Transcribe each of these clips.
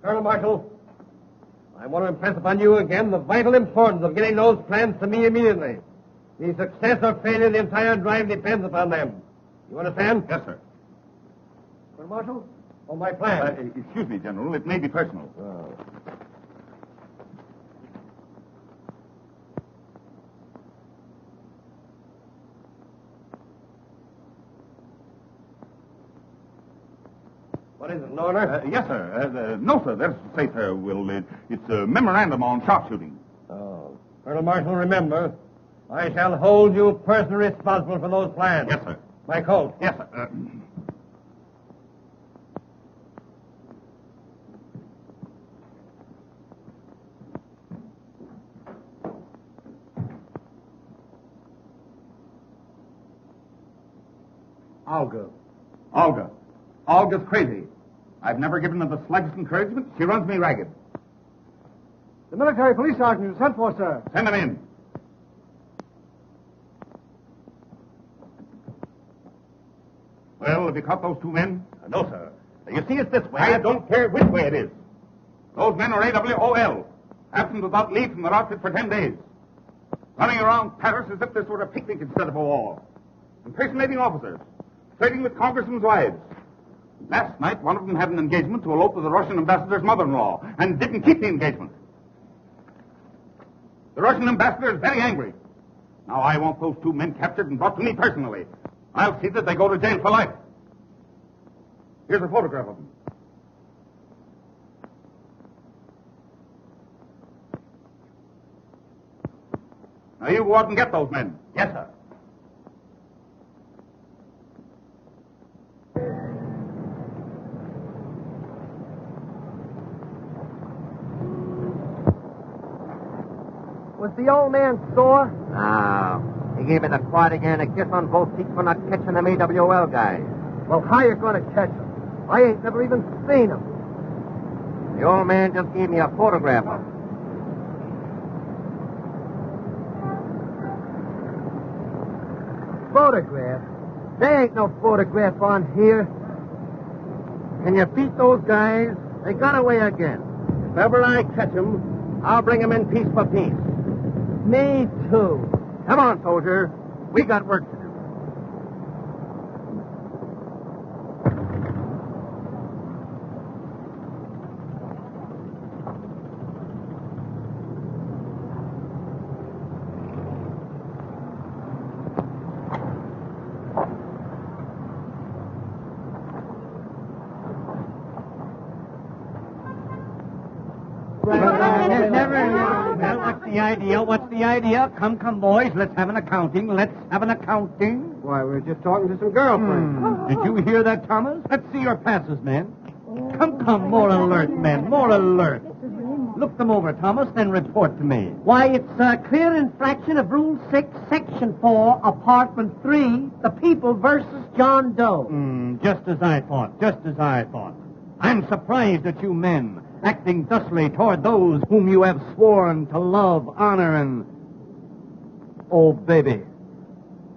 Colonel Marshall, I want to impress upon you again the vital importance of getting those plans to me immediately. The success or failure of the entire drive depends upon them. You understand? Yes, sir. Colonel Marshall, on my plan. Excuse me, General. It may be personal. Oh. What is it, an order? Yes, sir. No, sir. That's to say, sir, it's a memorandum on sharpshooting. Oh. Colonel Marshall, remember, I shall hold you personally responsible for those plans. Yes, sir. My coat. Yes, sir. Olga. Olga's crazy. I've never given her the slightest encouragement. She runs me ragged. The military police sergeant you sent for, sir. Send him in. Well, have you caught those two men? No, sir. You see, it's this way. I don't care which way it is. Those men are AWOL. Absent without leave from their outfit for 10 days. Running around Paris as if this were a picnic instead of a war. Impersonating officers. Flirting with congressmen's wives. Last night, one of them had an engagement to elope with the Russian ambassador's mother-in-law and didn't keep the engagement. The Russian ambassador is very angry. Now, I want those two men captured and brought to me personally. I'll see that they go to jail for life. Here's a photograph of them. Now, you go out and get those men. Yes, sir. Was the old man sore? No. He gave me the quad again, a kiss on both cheeks for not catching them AWL guys. Well, how you going to catch him? I ain't never even seen him. The old man just gave me a photograph of him. Photograph? There ain't no photograph on here. Can you beat those guys? They got away again. If ever I catch them, I'll bring them in piece by piece. Me too. Come on, soldier. We got work to do. What's the idea? Come, boys. Let's have an accounting. Why, we're just talking to some girlfriends. Did you hear that, Thomas? Let's see your passes, men. Come, more alert, men, more alert. Look them over, Thomas, then report to me. Why, it's a clear infraction of Rule 6, Section 4, Apartment 3, the people versus John Doe. Just as I thought. I'm surprised at you men, acting thusly toward those whom you have sworn to love, honor, and... Oh, baby.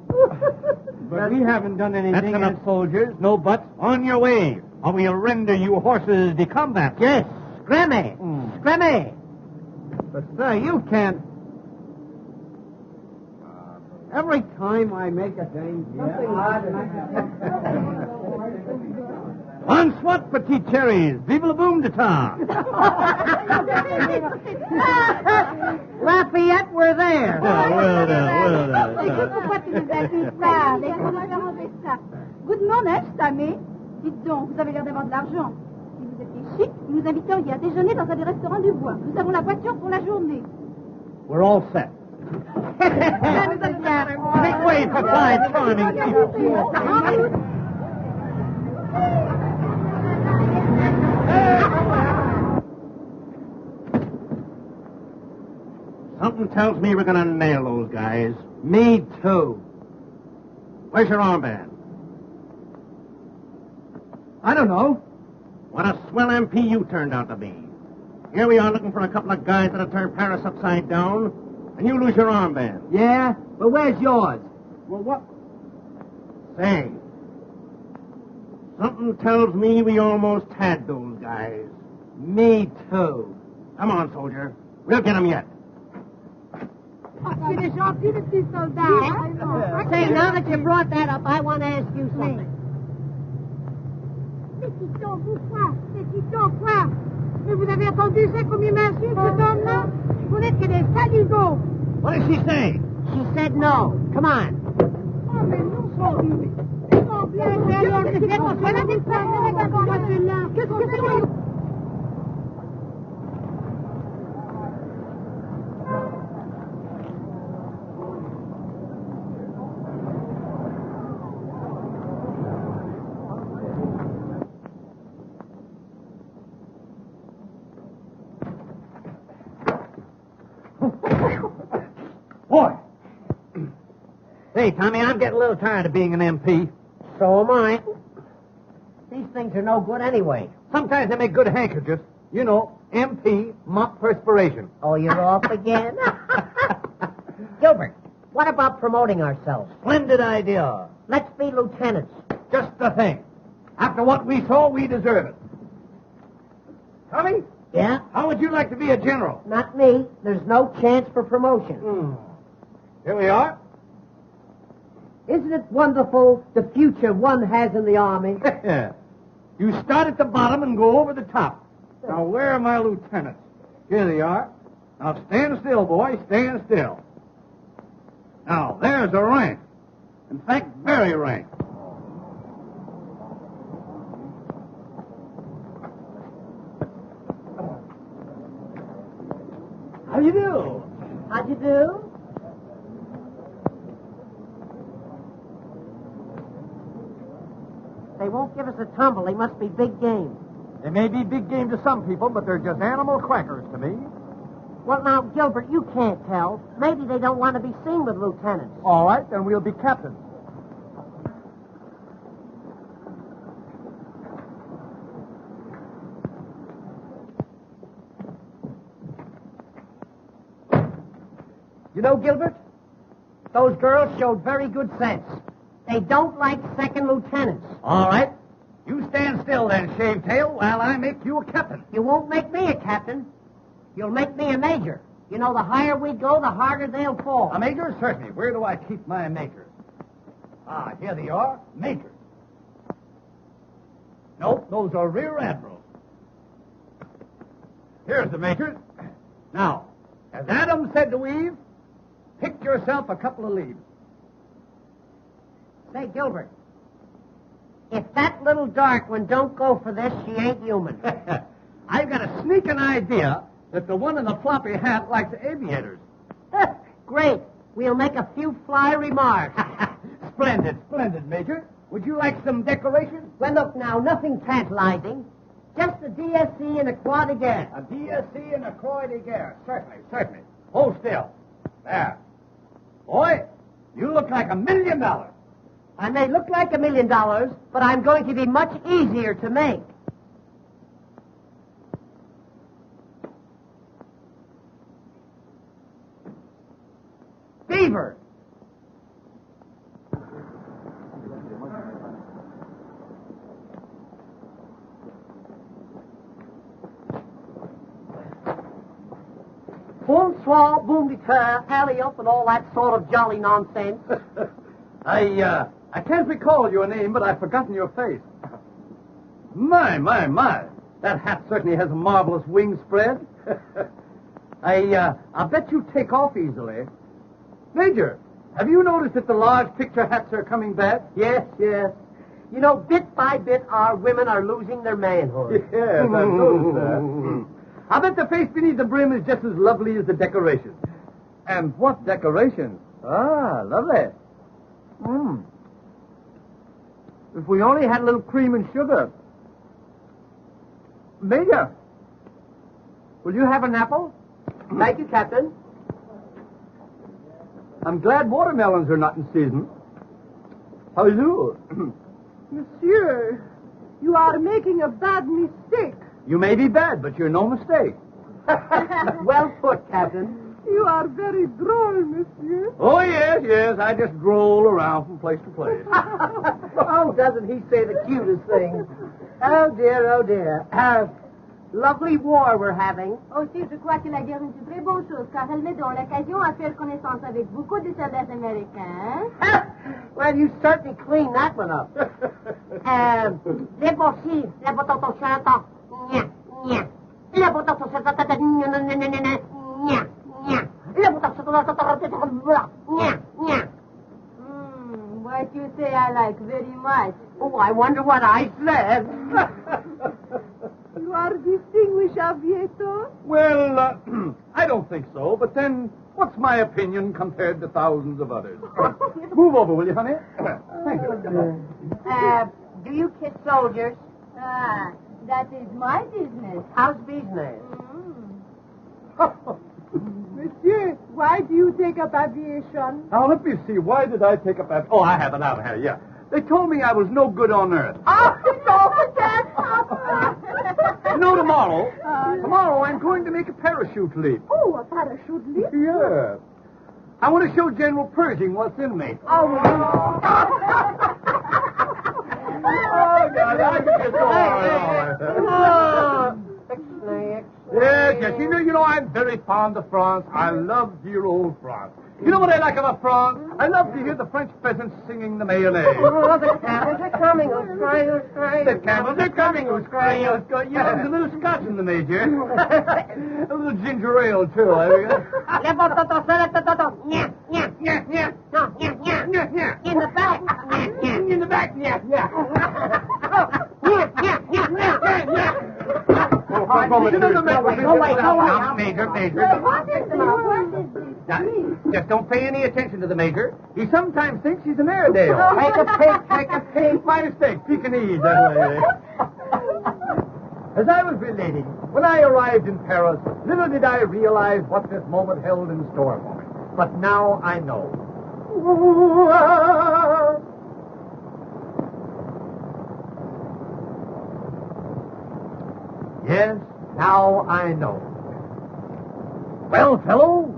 But we haven't done anything. That's enough, soldiers. No buts. On your way, or we'll render you horses de combat. Yes, scrimmy. Scrimmy. But, sir, you can't... Every time I make a thing... On swat, petit cherries. Vive le boom de ta. Lafayette, we're there. Well Vous demandez, Stamé? Dites donc, vous avez l'air d'avoir de l'argent. Si vous étiez chic, vous nous inviteriez à déjeuner dans un des restaurants du bois. Nous avons la voiture pour la journée. We're all set. Make way for five charming people. Something tells me we're going to nail those guys. Me too. Where's your armband? I don't know. What a swell MP you turned out to be. Here we are looking for a couple of guys that'll turn Paris upside down, and you lose your armband. Yeah? But where's yours? Well, what? Say, something tells me we almost had those guys. Me too. Come on, soldier. We'll get them yet. Il est gentil, le petit soldat. Say, now that you brought that up, I want to ask you something. Pétiton, pourquoi? Pétiton, quoi? Mais vous avez entendu ça comme il m'insulte, cet homme-là? Vous n'êtes que des saligots. What did she say? She said no. Come on. Oh, mais non, son Dieu. Oh, bien, qu'est-ce que c'est? Boy! Hey, Tommy, I'm getting a little tired of being an MP. So am I. These things are no good anyway. Sometimes they make good handkerchiefs. You know, MP, mop perspiration. Oh, you're off again? Gilbert, what about promoting ourselves? Splendid idea. Let's be lieutenants. Just the thing. After what we saw, we deserve it. Tommy, Yeah? how would you like to be a general? Not me. There's no chance for promotion. Here we are. Isn't it wonderful the future one has in the Army? You start at the bottom and go over the top. Now, where are my lieutenants? Here they are. Now, stand still, boy. Stand still. Now, there's a rank. In fact, very rank. How do you do? How'd you do? They won't give us a tumble. They must be big game. They may be big game to some people, but they're just animal crackers to me. Well, now, Gilbert, you can't tell. Maybe they don't want to be seen with lieutenants. All right, then we'll be captains. You know, Gilbert, those girls showed very good sense. They don't like second lieutenants. All right. You stand still then, Shavetail, while I make you a captain. You won't make me a captain. You'll make me a major. You know, the higher we go, the harder they'll fall. A major? Certainly. Where do I keep my majors? Ah, here they are. Majors. Nope, those are rear admirals. Here's the majors. Now, as Adam said to Eve, pick yourself a couple of leaves. Say, Gilbert, if that little dark one don't go for this, she ain't human. I've got a sneaking idea that the one in the floppy hat likes aviators. Great. We'll make a few fly remarks. Splendid, splendid, Major. Would you like some decorations? Well, look now, nothing tantalizing. Just a DSC and a Croix de Guerre. A DSC and a Croix de Guerre. Certainly, certainly. Hold still. There. Boy, you look like $1 million. I may look like $1 million, but I'm going to be much easier to make. Beaver. Bonsoir, boom de coeur, alley up, and all that sort of jolly nonsense. I can't recall your name, but I've forgotten your face. My. That hat certainly has a marvelous wing spread. I bet you take off easily. Major, have you noticed that the large picture hats are coming back? Yes. You know, bit by bit, our women are losing their manhood. Yes, I've noticed that. I bet the face beneath the brim is just as lovely as the decorations. And what decorations? Ah, lovely. If we only had a little cream and sugar. Major, will you have an apple? Thank you, Captain. I'm glad watermelons are not in season. How do you do? Monsieur, You are making a bad mistake. You may be bad, but you're no mistake. Well put, Captain. You are very droll, monsieur. Oh, yes. I just roll around from place to place. Oh, doesn't he say the cutest things? Oh, dear. Lovely war we're having. Aussi, je crois que la guerre est une très bonne chose, car elle met dans l'occasion à faire connaissance avec beaucoup de soldats américains. Well, you certainly cleaned that one up. Les bossis, la botton chantant. Nya, nya. La botton chantant. Nya, nya, nya. La botton chantant. Nya, nya. What you say I like very much. Oh, I wonder what I said. You are distinguished aviator. Well, I don't think so, but then what's my opinion compared to thousands of others? Move over, will you, honey? Thank you. Do you kiss soldiers? Ah, that is my business. How's business? Monsieur, why do you take up aviation? Now, let me see. Why did I take up that? Oh, I have it out here, yeah. They told me I was no good on Earth. Oh, don't forget, Papa. You know, tomorrow I'm going to make a parachute leap. Oh, a parachute leap? Yeah. I want to show General Pershing what's in me. Oh, God, I can just go on. Yes. You know, I'm very fond of France. I love dear old France. You know what I like about France? I love to hear the French peasants singing the Mayonnaise. Oh, the camels are coming. The camels are coming. Who's crying? Yeah, there's a little scotch in the Major. A little ginger ale, too. In the back. In the back, yeah. Major. What is this? Now, just don't pay any attention to the Major. He sometimes thinks he's an Airedale. Take a peek. My mistake. Pekingese, that way. As I was relating, when I arrived in Paris, little did I realize what this moment held in store for me. But now I know. Yes, now I know. Well, fellow,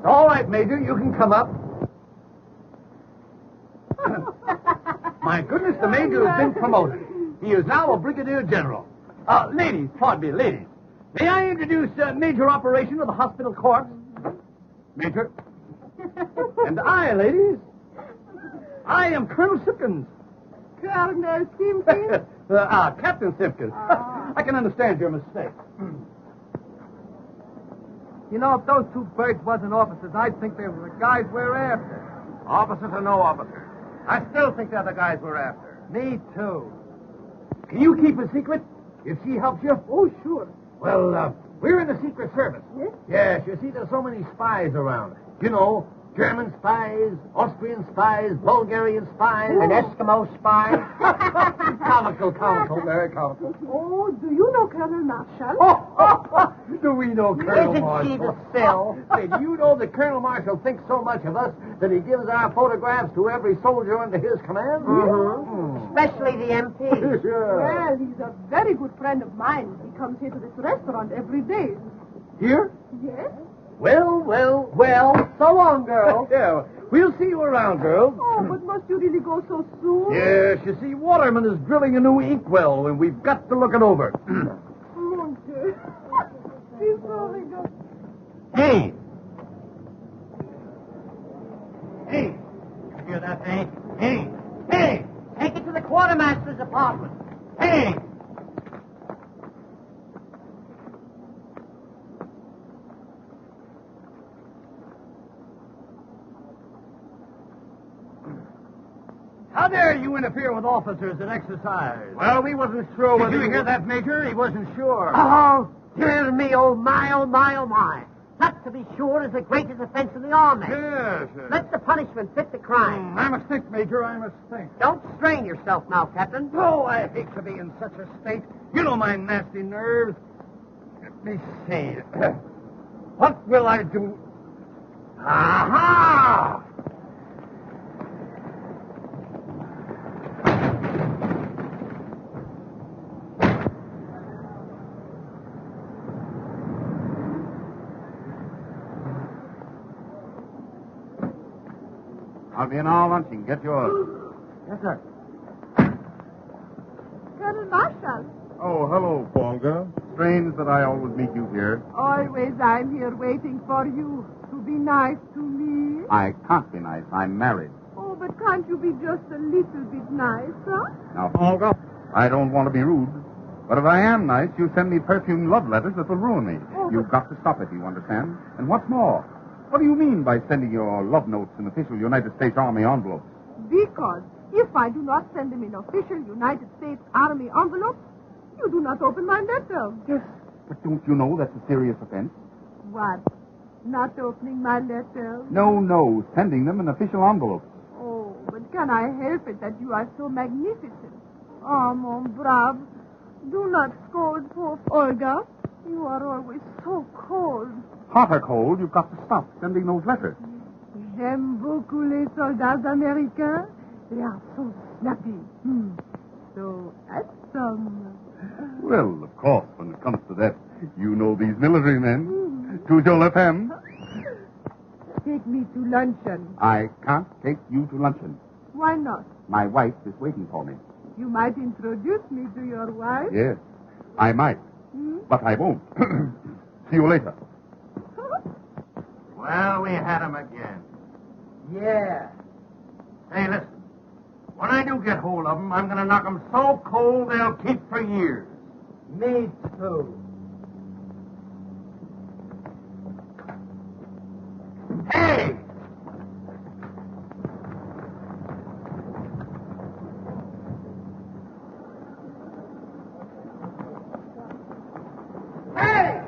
all right, Major, you can come up. My goodness, the Major has been promoted. He is now a Brigadier General. Ladies, pardon me, ladies. May I introduce Major Operation of the Hospital Corps? Major. And I, ladies, I am Colonel Simpkins. Colonel Simpkins? Captain Simpkins. I can understand your mistake. You know, if those two birds wasn't officers, I'd think they were the guys we're after. Officers or no officers? I still think they're the guys we're after. Me, too. Can you keep a secret if she helps you? Oh, sure. Well, we're in the Secret Service. Yes? Yes, you see, there's so many spies around. You know, German spies, Austrian spies, Bulgarian spies. An Eskimo spy. Comical, very comical. Oh, do you know Colonel Marshall? Do we know Colonel Isn't she the Marshall? sill? Say, do you know that Colonel Marshall thinks so much of us that he gives our photographs to every soldier under his command? Especially the MP. Well, he's a very good friend of mine. He comes here to this restaurant every day. Here? Yes? Well. So long, girl. Yeah, we'll see you around, girls. Oh, but must you really go so soon? Yes, you see, Waterman is drilling a new ink well, and we've got to look it over. Mon Dieu. He's so good. Hey! Hey! You hear that, eh? Hey! Take it to the quartermaster's apartment. Hey! How dare you interfere with officers at exercise? Well, we wasn't sure Did whether you hear that, Major? He wasn't sure. Oh, dear me, oh my. That, to be sure, is the greatest offense in the army. Yes. Let the punishment fit the crime. I must think, Major, I must think. Don't strain yourself now, Captain. Oh, I hate to be in such a state. You know my nasty nerves. Let me see. What will I do? Aha! I'll be in all luncheon. Get yours. Yes, sir. Colonel Marshall. Oh, hello, Volga. Strange that I always meet you here. Always I'm here waiting for you to be nice to me. I can't be nice. I'm married. Oh, but can't you be just a little bit nicer? Now, Volga, I don't want to be rude, but if I am nice, you send me perfumed love letters that will ruin me. Oh, You've got to stop it, you understand? And what's more, what do you mean by sending your love notes in official United States Army envelopes? Because if I do not send them in official United States Army envelopes, you do not open my letter. Yes. But don't you know that's a serious offense? What? Not opening my letter? No, sending them in official envelopes. Oh, but can I help it that you are so magnificent? Oh, mon brave, do not scold poor Olga. You are always so cold. Hot or cold, you've got to stop sending those letters. J'aime beaucoup les soldats américains. They are so snappy. So handsome. Well, of course, when it comes to that, you know these military men. Toujours la femme. Take me to luncheon. I can't take you to luncheon. Why not? My wife is waiting for me. You might introduce me to your wife. Yes, I might, but I won't. See you later. Well, we had him again. Yeah. Hey, listen. When I do get hold of them, I'm going to knock them so cold they'll keep for years. Me too. Hey! Hey!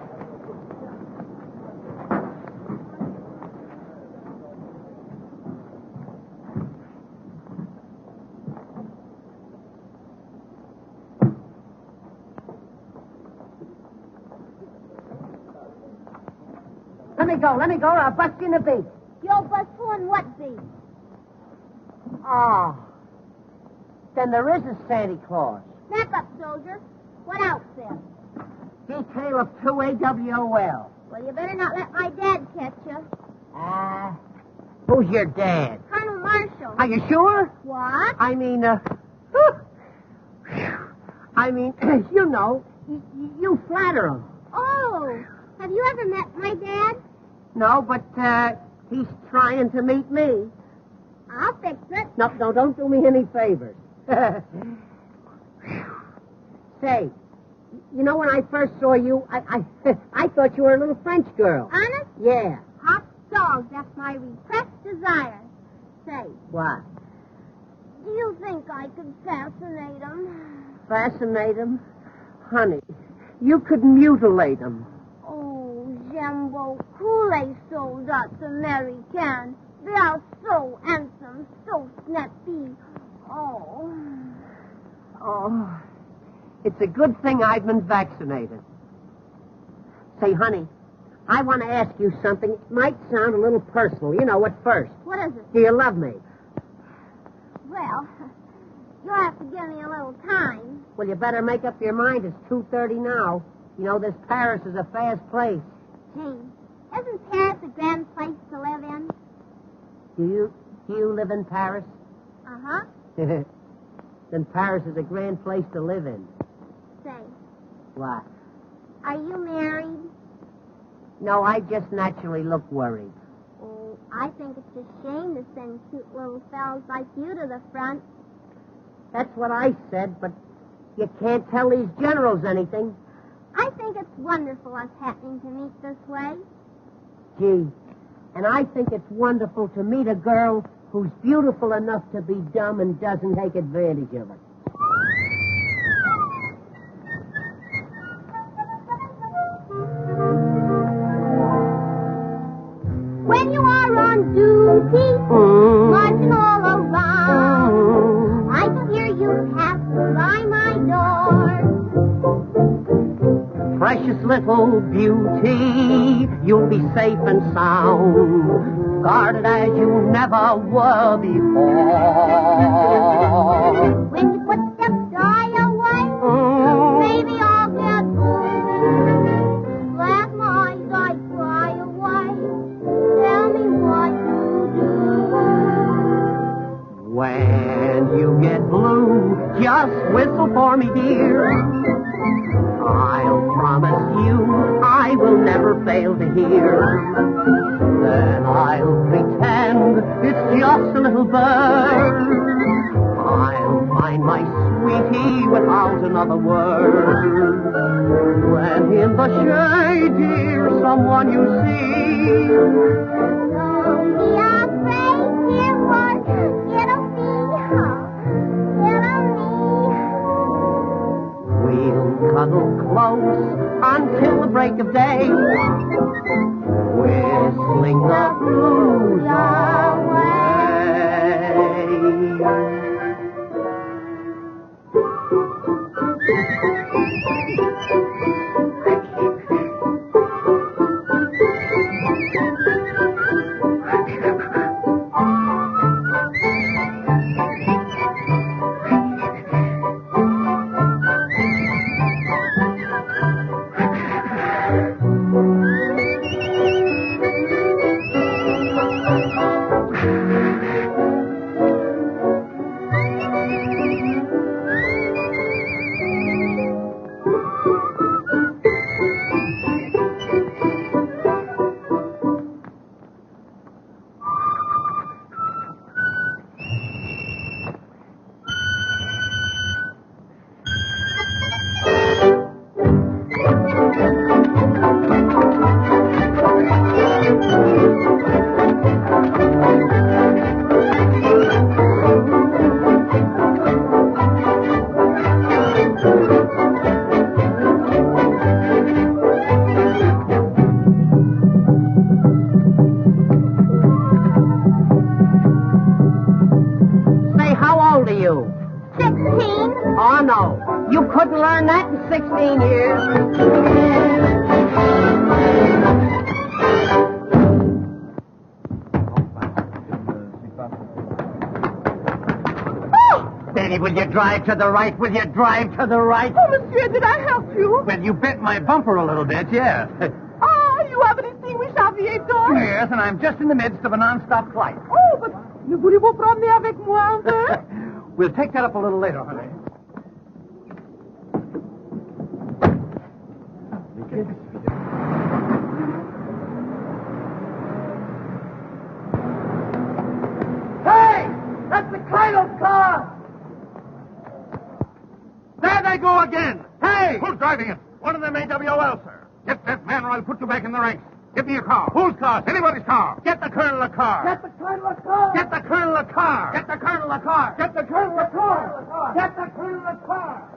Let me go, or I'll bust you in the beak. You'll bust who and what beat? Oh. Then there is a Santa Claus. Back up, soldier. What outfit? Detail of 2 AWOL. Well, you better not let my dad catch you. Who's your dad? Colonel Marshall. Are you sure? What? I mean, you know, you flatter him. Oh, have you ever met my dad? No, but, he's trying to meet me. I'll fix it. No, don't do me any favors. Say, you know, when I first saw you, I thought you were a little French girl. Honest? Yeah. Hot dogs, that's my repressed desire. Say, What? do you think I could fascinate him? Fascinate him? Honey, you could mutilate him. Oh, j'aime beaucoup les soldats américains. They are so handsome, so snappy. Oh. Oh, it's a good thing I've been vaccinated. Say, honey, I want to ask you something. It might sound a little personal. You know, at first. What is it? Do you love me? Well, you'll have to give me a little time. Well, you better make up your mind. It's 2:30 now. You know, this Paris is a fast place. Gee, isn't Paris a grand place to live in? Do you live in Paris? Uh-huh. Then Paris is a grand place to live in. Say, What? are you married? No, I just naturally look worried. Oh, I think it's a shame to send cute little fellows like you to the front. That's what I said, but you can't tell these generals anything. I think it's wonderful us happening to meet this way. Gee, and I think it's wonderful to meet a girl who's beautiful enough to be dumb and doesn't take advantage of it. When you are on duty, marching all around, I can hear you pass by my door. Precious little beauty, you'll be safe and sound, guarded as you never were before. When you put the dry away, maybe I'll get home. Let my eyes dry away. Tell me what to do. When you get blue, just whistle for me, dear. I'll promise you I will never fail to hear. Then I'll pretend it's just a little bird. I'll find my sweetie without another word. When in the shade, dear, someone you see. Don't be afraid, dear heart. It'll be We'll cuddle close until the break of day, whistling the blues away. Oh, no. You couldn't learn that in 16 years. Betty, will you drive to the right? Will you drive to the right? Oh, monsieur, did I help you? Well, you bent my bumper a little bit, yes. Ah, you have an extinguished aviator? Yes, and I'm just in the midst of a non-stop flight. Oh, but ne voulez-vous promener avec moi un peu? We'll take that up a little later, honey. Hey! That's the Cradle's car! There they go again! Hey! Who's driving it? One of them AWOL, sir. Get that man or I'll put you back in the ranks. Give me a car. Whose car? Anybody's car. Get the Colonel a car! Get the Colonel a car! Get the Colonel a car! Get the Colonel a car! Get the Colonel a car! Get the Colonel a car!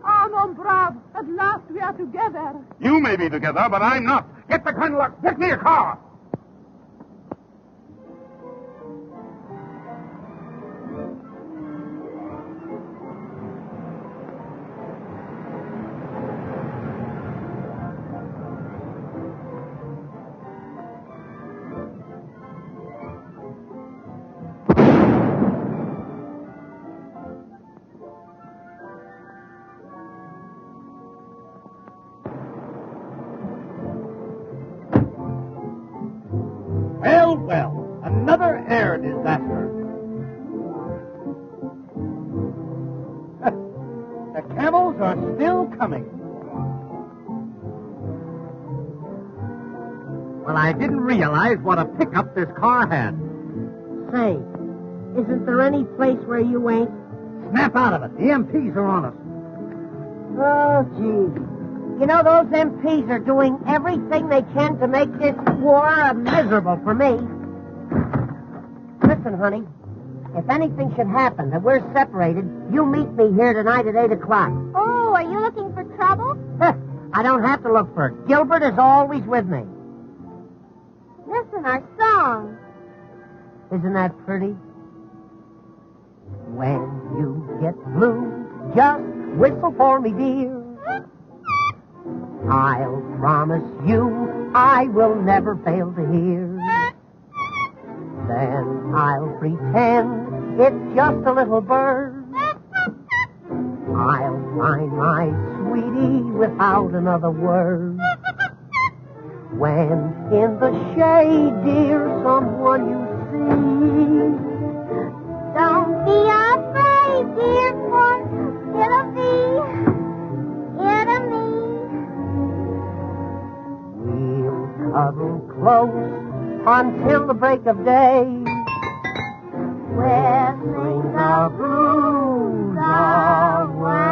Ah, mon brave, at last we are together. You may be together, but I'm not. Get the colonel. Get me a car. Well, another air disaster. The camels are still coming. Well, I didn't realize what a pickup this car had. Say, isn't there any place where you ain't? Snap out of it. The MPs are on us. Oh, gee. You know, those MPs are doing everything they can to make this war miserable for me. Listen, honey, if anything should happen that we're separated, you meet me here tonight at 8 o'clock. Oh, are you looking for trouble? I don't have to look for it. Gilbert is always with me. Listen, our song. Isn't that pretty? When you get blue, just whistle for me, dear. I'll promise you I will never fail to hear. Then I'll pretend it's just a little bird. I'll find my sweetie without another word. When in the shade, dear, someone you see, Don't be afraid, dear, for it'll me. we'll cuddle close until the break of day. Whistling the blues away.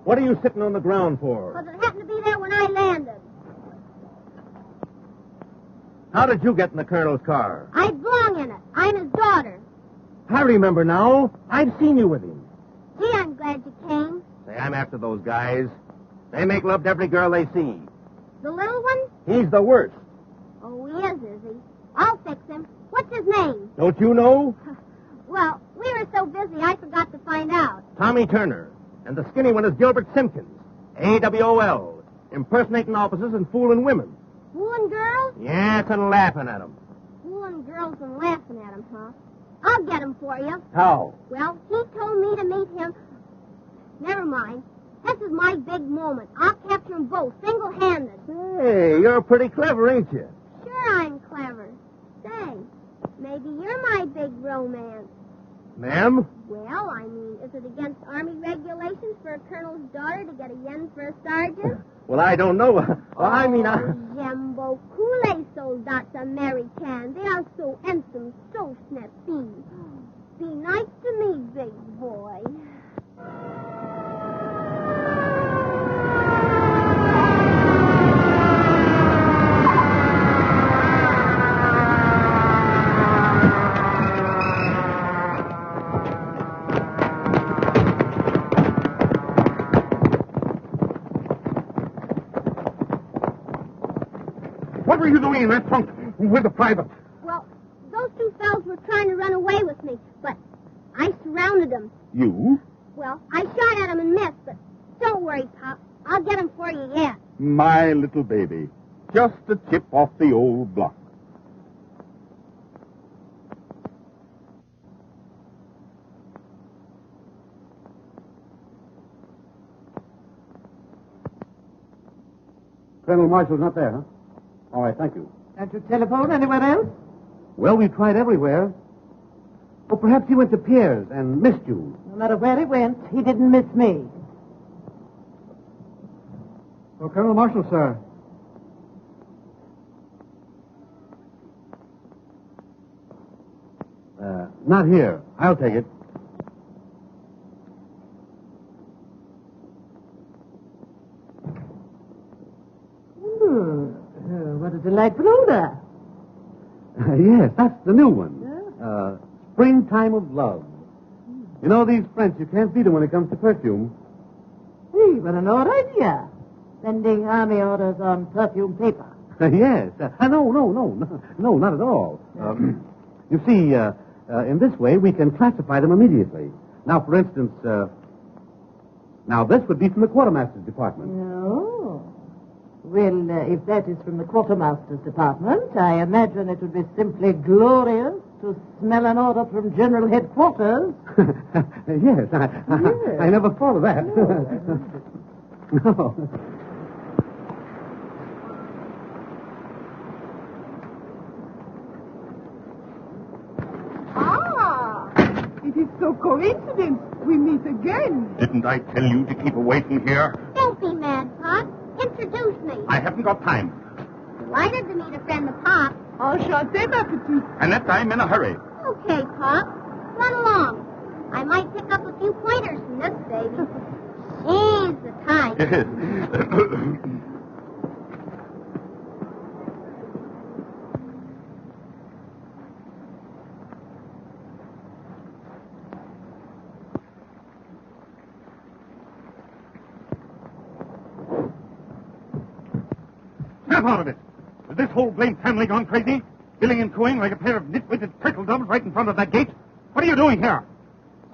What are you sitting on the ground for? Because it happened to be there when I landed. How did you get in the colonel's car? I belong in it. I'm his daughter. I remember now. I've seen you with him. Gee, I'm glad you came. Say, I'm after those guys. They make love to every girl they see. The little one? He's the worst. Oh, he is he? I'll fix him. What's his name? Don't you know? Well, we were so busy I forgot to find out. Tommy Turner. And the skinny one is Gilbert Simpkins. AWOL. Impersonating officers and fooling women. Fooling girls? Yes, and laughing at them. Fooling girls and laughing at him, huh? I'll get him for you. How? Well, he told me to meet him. Never mind. This is my big moment. I'll capture them both, single-handed. Hey, you're pretty clever, ain't you? Sure I'm clever. Say, maybe you're my big romance. Ma'am? Well, I mean, is it against Army regulations for a colonel's daughter to get a yen for a sergeant? Well, I don't know. Well, I mean, Jumbo, Kool-Aid soldats American. They are so handsome, so snappy. Be nice to me, big boy. What were you doing in that trunk with the private? Well, those two fellows were trying to run away with me, but I surrounded them. You? Well, I shot at them and missed, but don't worry, Pop. I'll get them for you yet. My little baby. Just a chip off the old block. Colonel Marshall's not there, huh? All right, thank you. Can't you telephone anywhere else? Well, we tried everywhere. Oh, perhaps he went to Pierre's and missed you. No matter where he went, he didn't miss me. Oh, Colonel Marshall, sir. Not here. I'll take it. What a delightful odor. Yes, that's the new one. Springtime of Love. You know, these French, you can't beat them when it comes to perfume. Hey, what an odd idea. Sending army orders on perfume paper. Yes. No, not at all. You see, in this way, we can classify them immediately. Now, for instance, Now, this would be from the quartermaster's department. Oh. Well, if that is from the quartermaster's department, I imagine it would be simply glorious to smell an order from General Headquarters. Yes, I never thought of that. No. It is so coincidence we meet again. Didn't I tell you to keep away from here? Don't be mad, Pop. Introduce me. I haven't got time. Delighted to meet a friend of Pop. Enchanté, ma petite. Annette, I'm in a hurry. Okay, Pop. Run along. I might pick up a few pointers from this baby. She's the type. Snap out of it. Is this whole blamed family gone crazy? Billing and cooing like a pair of nitwitted turtle doves right in front of that gate? What are you doing here?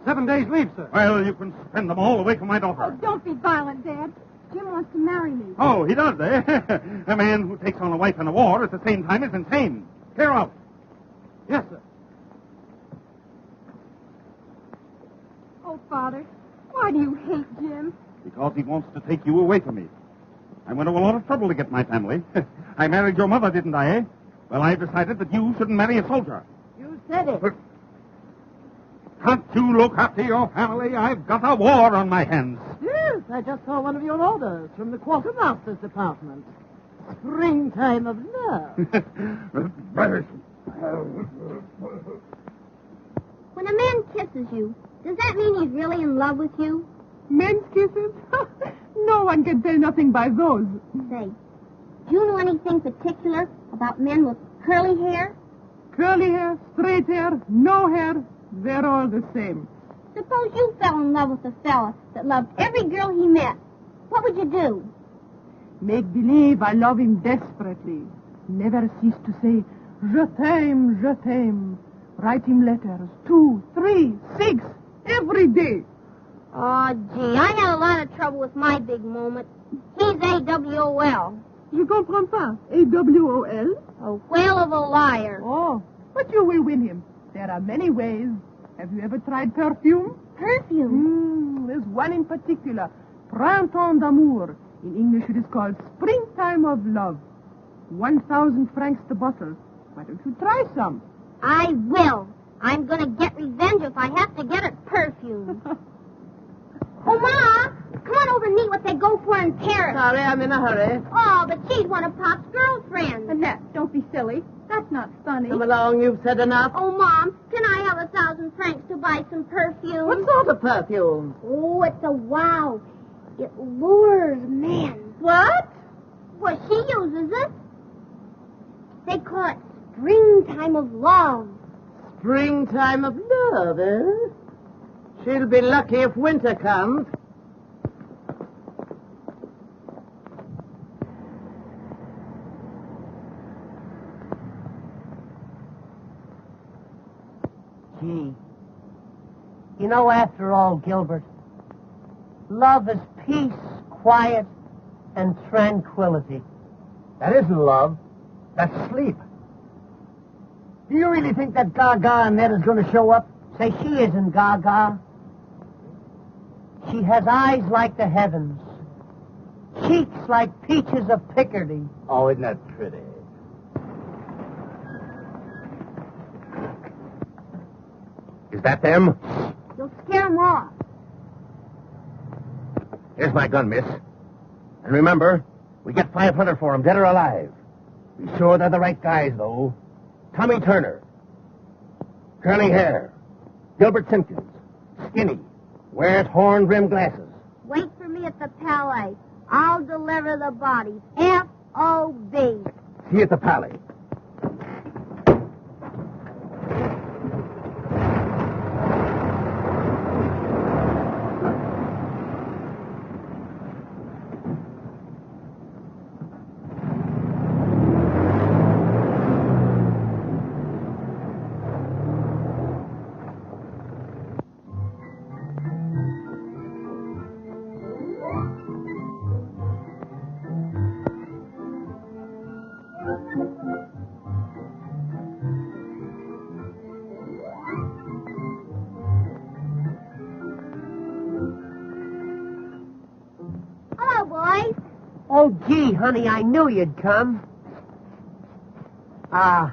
7 days leave, sir. Well, you can spend them all away from my Oh, daughter. don't be violent, Dad. Jim wants to marry me. Oh, he does, eh? A man who takes on a wife in a war at the same time is insane. Clear out. Yes, sir. Oh, Father, why do you hate Jim? Because he wants to take you away from me. I went to a lot of trouble to get my family. I married your mother, didn't I, eh? Well, I've decided that you shouldn't marry a soldier. You said it. Can't you look after your family? I've got a war on my hands. Yes, I just saw one of your orders from the quartermaster's department. Springtime of love. Brothers. When a man kisses you, does that mean he's really in love with you? Men's kisses? No one can tell nothing by those. Say, do you know anything particular about men with curly hair? Curly hair, straight hair, no hair, they're all the same. Suppose you fell in love with a fella that loved every girl he met. What would you do? Make believe I love him desperately. Never cease to say, je t'aime, je t'aime. Write him letters, 2, 3, 6, every day. Oh, gee, I had a lot of trouble with my big moment. He's AWOL. Je comprends pas. AWOL? A whale of a liar. Oh, but you will win him. There are many ways. Have you ever tried perfume? Perfume? There's one in particular. Printemps d'amour. In English it is called Springtime of Love. 1,000 francs the bottle. Why don't you try some? I will. I'm going to get revenge if I have to get it perfume. Oh, Ma! Come on over and meet what they go for in Paris. Sorry, I'm in a hurry. Oh, but she's one of Pop's girlfriends. Annette, don't be silly. That's not funny. Come along, you've said enough. Oh, Mom, can I have 1,000 francs to buy some perfume? What sort of perfume? Oh, it's a wow. It lures men. What? Well, she uses it. They call it Springtime of Love. Springtime of love, eh? She'll be lucky if winter comes. Gee. You know, after all, Gilbert, love is peace, quiet, and tranquility. That isn't love. That's sleep. Do you really think that Gaga Annette is going to show up? Say, she isn't Gaga. She has eyes like the heavens, cheeks like peaches of Picardy. Oh, isn't that pretty? Is that them? You'll scare 'em off. Here's my gun, miss. And remember, we get 500 for them, dead or alive. Be sure they're the right guys, though. Tommy Turner. Curly hair. Gilbert Simpkins. Skinny. Wears horn-rimmed glasses. Wait for me at the Palais. I'll deliver the bodies. F.O.B. See you at the Palais. Oh, gee, honey, I knew you'd come. I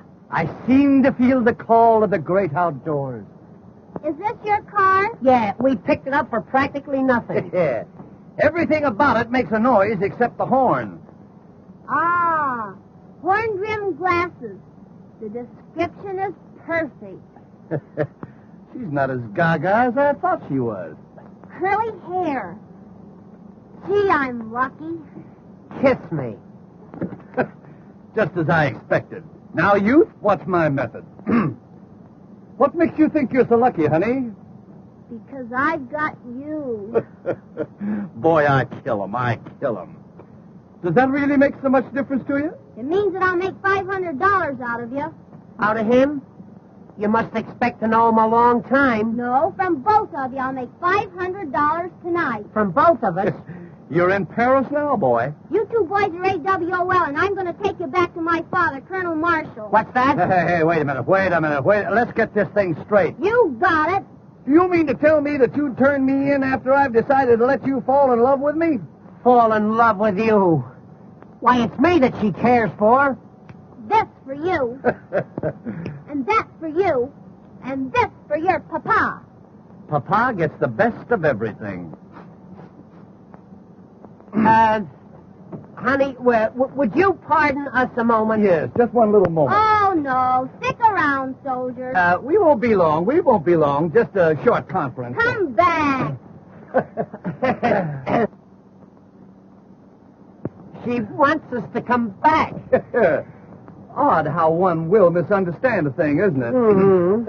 seem to feel the call of the great outdoors. Is this your car? Yeah, we picked it up for practically nothing. Yeah. Everything about it makes a noise except the horn. Ah, horn-rimmed glasses. The description is perfect. She's not as gaga as I thought she was. Curly hair. Gee, I'm lucky. Kiss me. Just as I expected. Now, youth, what's my method? What makes you think you're so lucky, honey? Because I've got you. Boy, I kill him. Does that really make so much difference to you? It means that I'll make $500 out of you. Out of him? You must expect to know him a long time. No, from both of you, I'll make $500 tonight. From both of us. You're in Paris now, boy. You two boys are AWOL, and I'm going to take you back to my father, Colonel Marshall. What's that? Hey, wait a minute. Let's get this thing straight. You got it. Do you mean to tell me that you'd turn me in after I've decided to let you fall in love with me? Fall in love with you. Why, it's me that she cares for. This for you, and that for you, and this for your papa. Papa gets the best of everything. Honey, would you pardon us a moment? Yes, just one little moment. Oh, no. Stick around, soldiers. We won't be long. Just a short conference. Come back. She wants us to come back. Odd how one will misunderstand a thing, isn't it? Mm-hmm.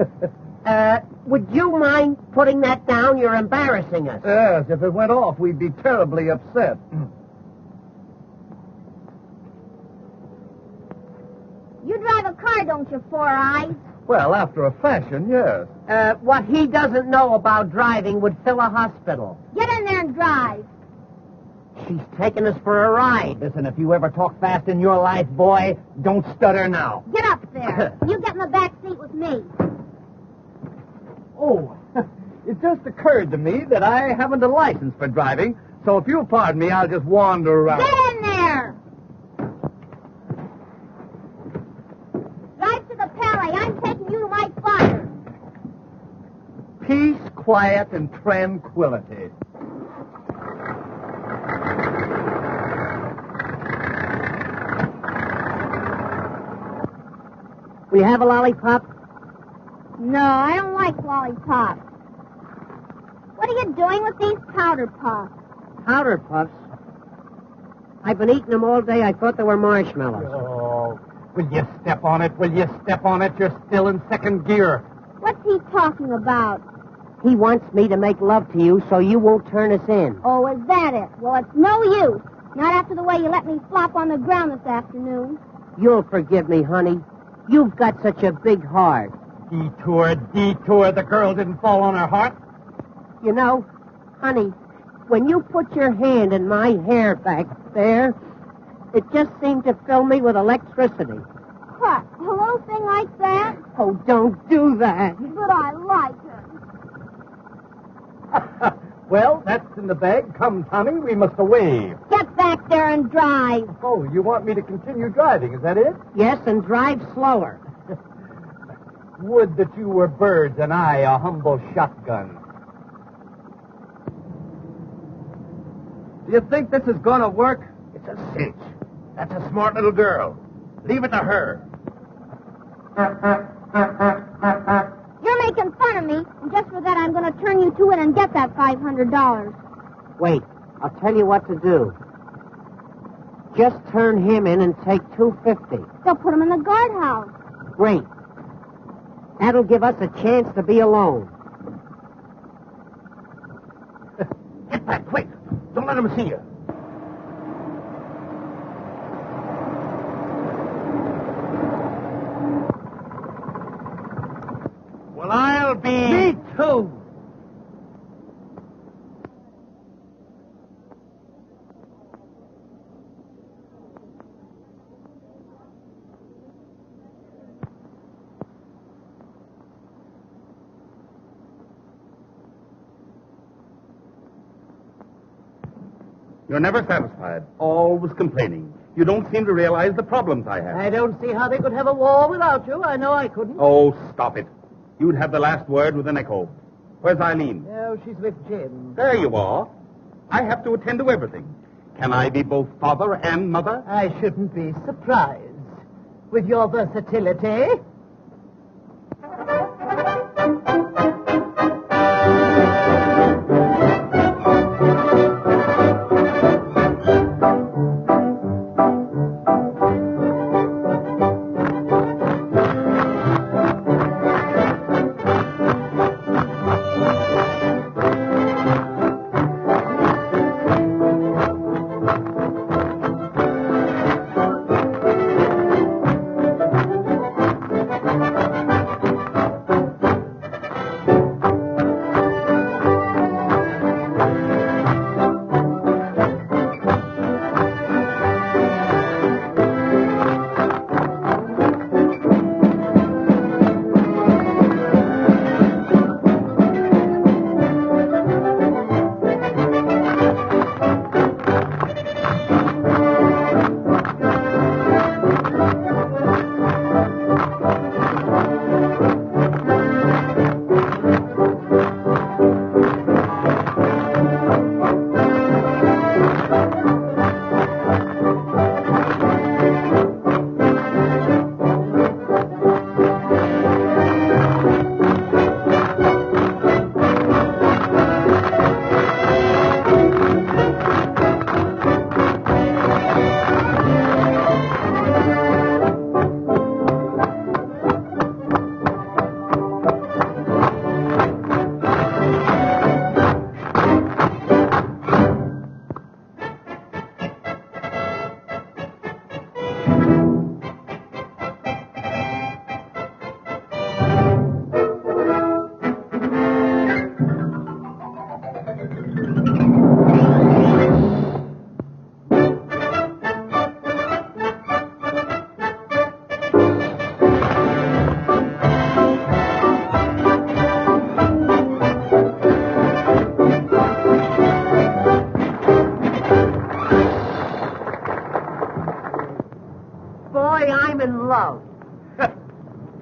Would you mind putting that down? You're embarrassing us. Yes, if it went off, we'd be terribly upset. You drive a car, don't you, Four Eyes? Well, after a fashion, yes. What he doesn't know about driving would fill a hospital. Get in there and drive. She's taking us for a ride. Listen, if you ever talk fast in your life, boy, don't stutter now. Get up there. You get in the back seat with me. Oh, it just occurred to me that I haven't a license for driving, so if you'll pardon me, I'll just wander around. Get in there. Drive to the Palais. I'm taking you to my father. Peace, quiet, and tranquility. Will you have a lollipop? No, I don't like lollipops. What are you doing with these powder puffs? Powder puffs? I've been eating them all day. I thought they were marshmallows. Oh, will you step on it? You're still in second gear. What's he talking about? He wants me to make love to you so you won't turn us in. Oh, is that it? Well, it's no use. Not after the way you let me flop on the ground this afternoon. You'll forgive me, honey. You've got such a big heart. Detour. The girl didn't fall on her heart. You know, honey, when you put your hand in my hair back there, it just seemed to fill me with electricity. What? A little thing like that? Oh, don't do that. But I like it. Well, that's in the bag. Come, Tommy, we must away. Get back there and drive. Oh, you want me to continue driving, is that it? Yes, and drive slower. Would that you were birds and I a humble shotgun. Do you think this is going to work? It's a cinch. That's a smart little girl. Leave it to her. You're making fun of me, and just for that, I'm going to turn you to it and get that $500. Wait, I'll tell you what to do. Just turn him in and take $250. They'll put him in the guardhouse. Great. That'll give us a chance to be alone. Get back, quick. Don't let him see you. Well, I'll be... Me too. You're never satisfied, always complaining. You don't seem to realize the problems I have. I don't see how they could have a war without you. I know I couldn't. Oh, stop it. You'd have the last word with an echo. Where's Eileen? Oh, she's with Jim. There you are. I have to attend to everything. Can I be both father and mother? I shouldn't be surprised. With your versatility.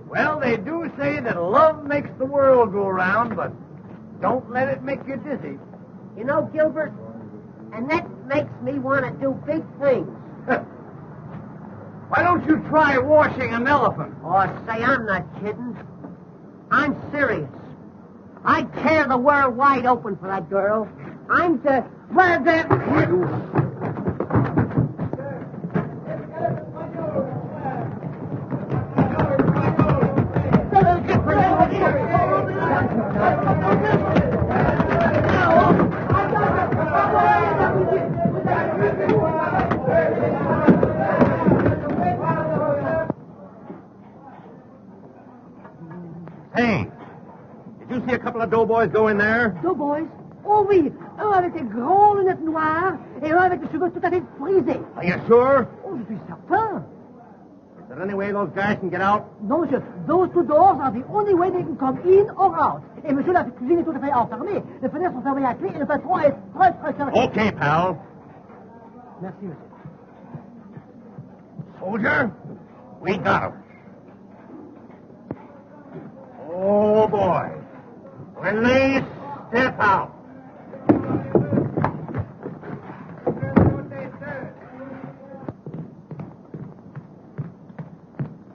Well, they do say that love makes the world go round, but don't let it make you dizzy. You know, Gilbert, and that makes me want to do big things. Why don't you try washing an elephant? Oh, say, I'm not kidding. I'm serious. I'd tear the world wide open for that girl. I'm the... Well, Hey, did you see a couple of doughboys go in there? Deux boys? Oh oui, un avec des grandes lunettes noires et un avec les cheveux tout à fait frisés. Are you sure? Oh, je suis certain. Is there any way those guys can get out? Non, monsieur, those two doors are the only way they can come in or out. Et monsieur, la cuisine est tout à fait enfermée. Les fenêtres sont fermées à clé et le patron est très, très carré. Okay, pal. Merci, monsieur. Soldier, we got him. Oh, boy. When they step out.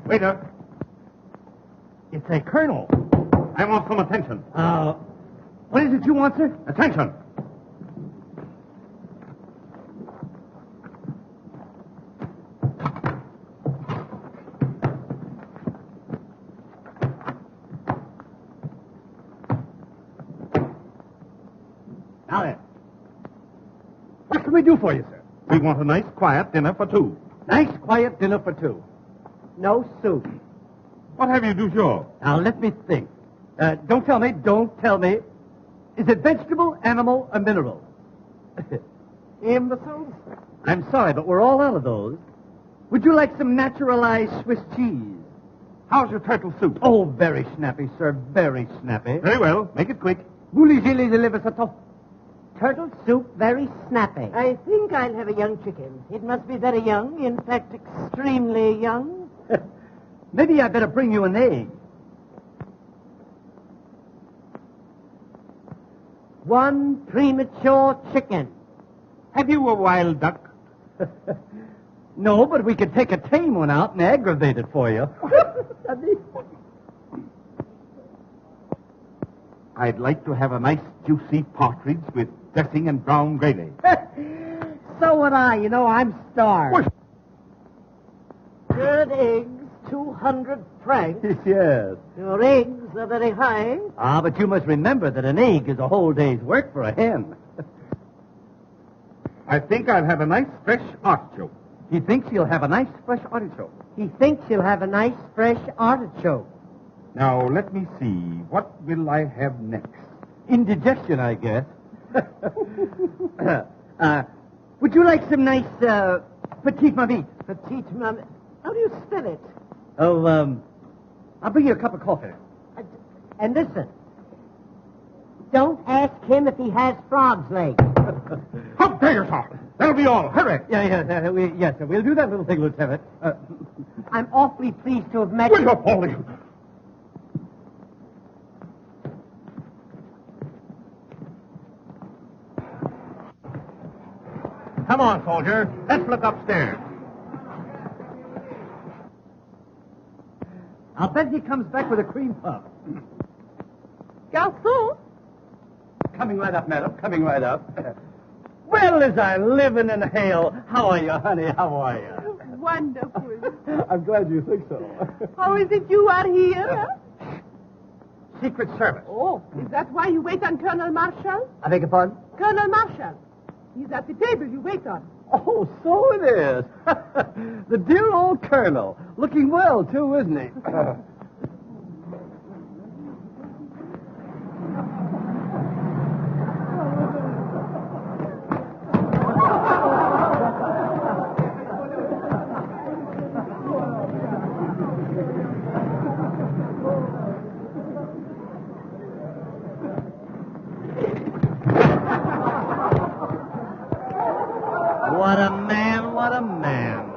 Waiter. It's a colonel. I want some attention. What is it you want, sir? Attention. Now then, what can we do for you, sir? We want a nice, quiet dinner for two. Nice, quiet dinner for two. No soup. What have you du jour? Now, let me think. Don't tell me. Is it vegetable, animal, or mineral? Imbeciles? I'm sorry, but we're all out of those. Would you like some naturalized Swiss cheese? How's your turtle soup? Oh, very snappy, sir. Very snappy. Very well. Make it quick. Voulez-vous les levassatons? turtle soup very snappy. I think I'll have a young chicken. It must be very young, in fact, extremely young. Maybe I'd better bring you an egg. One premature chicken. Have you a wild duck? No, but we could take a tame one out and aggravate it for you. I'd like to have a nice juicy partridge with dressing and brown gravy. So would I. You know, I'm starved. Good eggs, 200 francs. Yes. Your eggs are very high. Ah, but you must remember that an egg is a whole day's work for a hen. I think I'll have a nice fresh artichoke. He thinks he'll have a nice fresh artichoke. He thinks he'll have a nice fresh artichoke. Now, let me see. What will I have next? Indigestion, I guess. Would you like some nice petite mamite? Petite maman. How do you spell it? Oh, I'll bring you a cup of coffee. And listen, don't ask him if he has frog's legs. How dare you, sir? That'll be all. Hurry. Yes, sir. We'll do that little thing, Lieutenant. I'm awfully pleased to have met Will you. you, Polly? Come on, soldier. Let's look upstairs. I'll bet he comes back with a cream puff. Garçon? Coming right up, madam. Coming right up. Well, as I live in hell. How are you, honey? How are you? Wonderful. I'm glad you think so. How is it you are here? Secret Service. Oh, is that why you wait on Colonel Marshall? I beg your pardon? Colonel Marshall. He's at the table you wait on. Oh, so it is. The dear old colonel. Looking well, too, isn't he? What a man, what a man.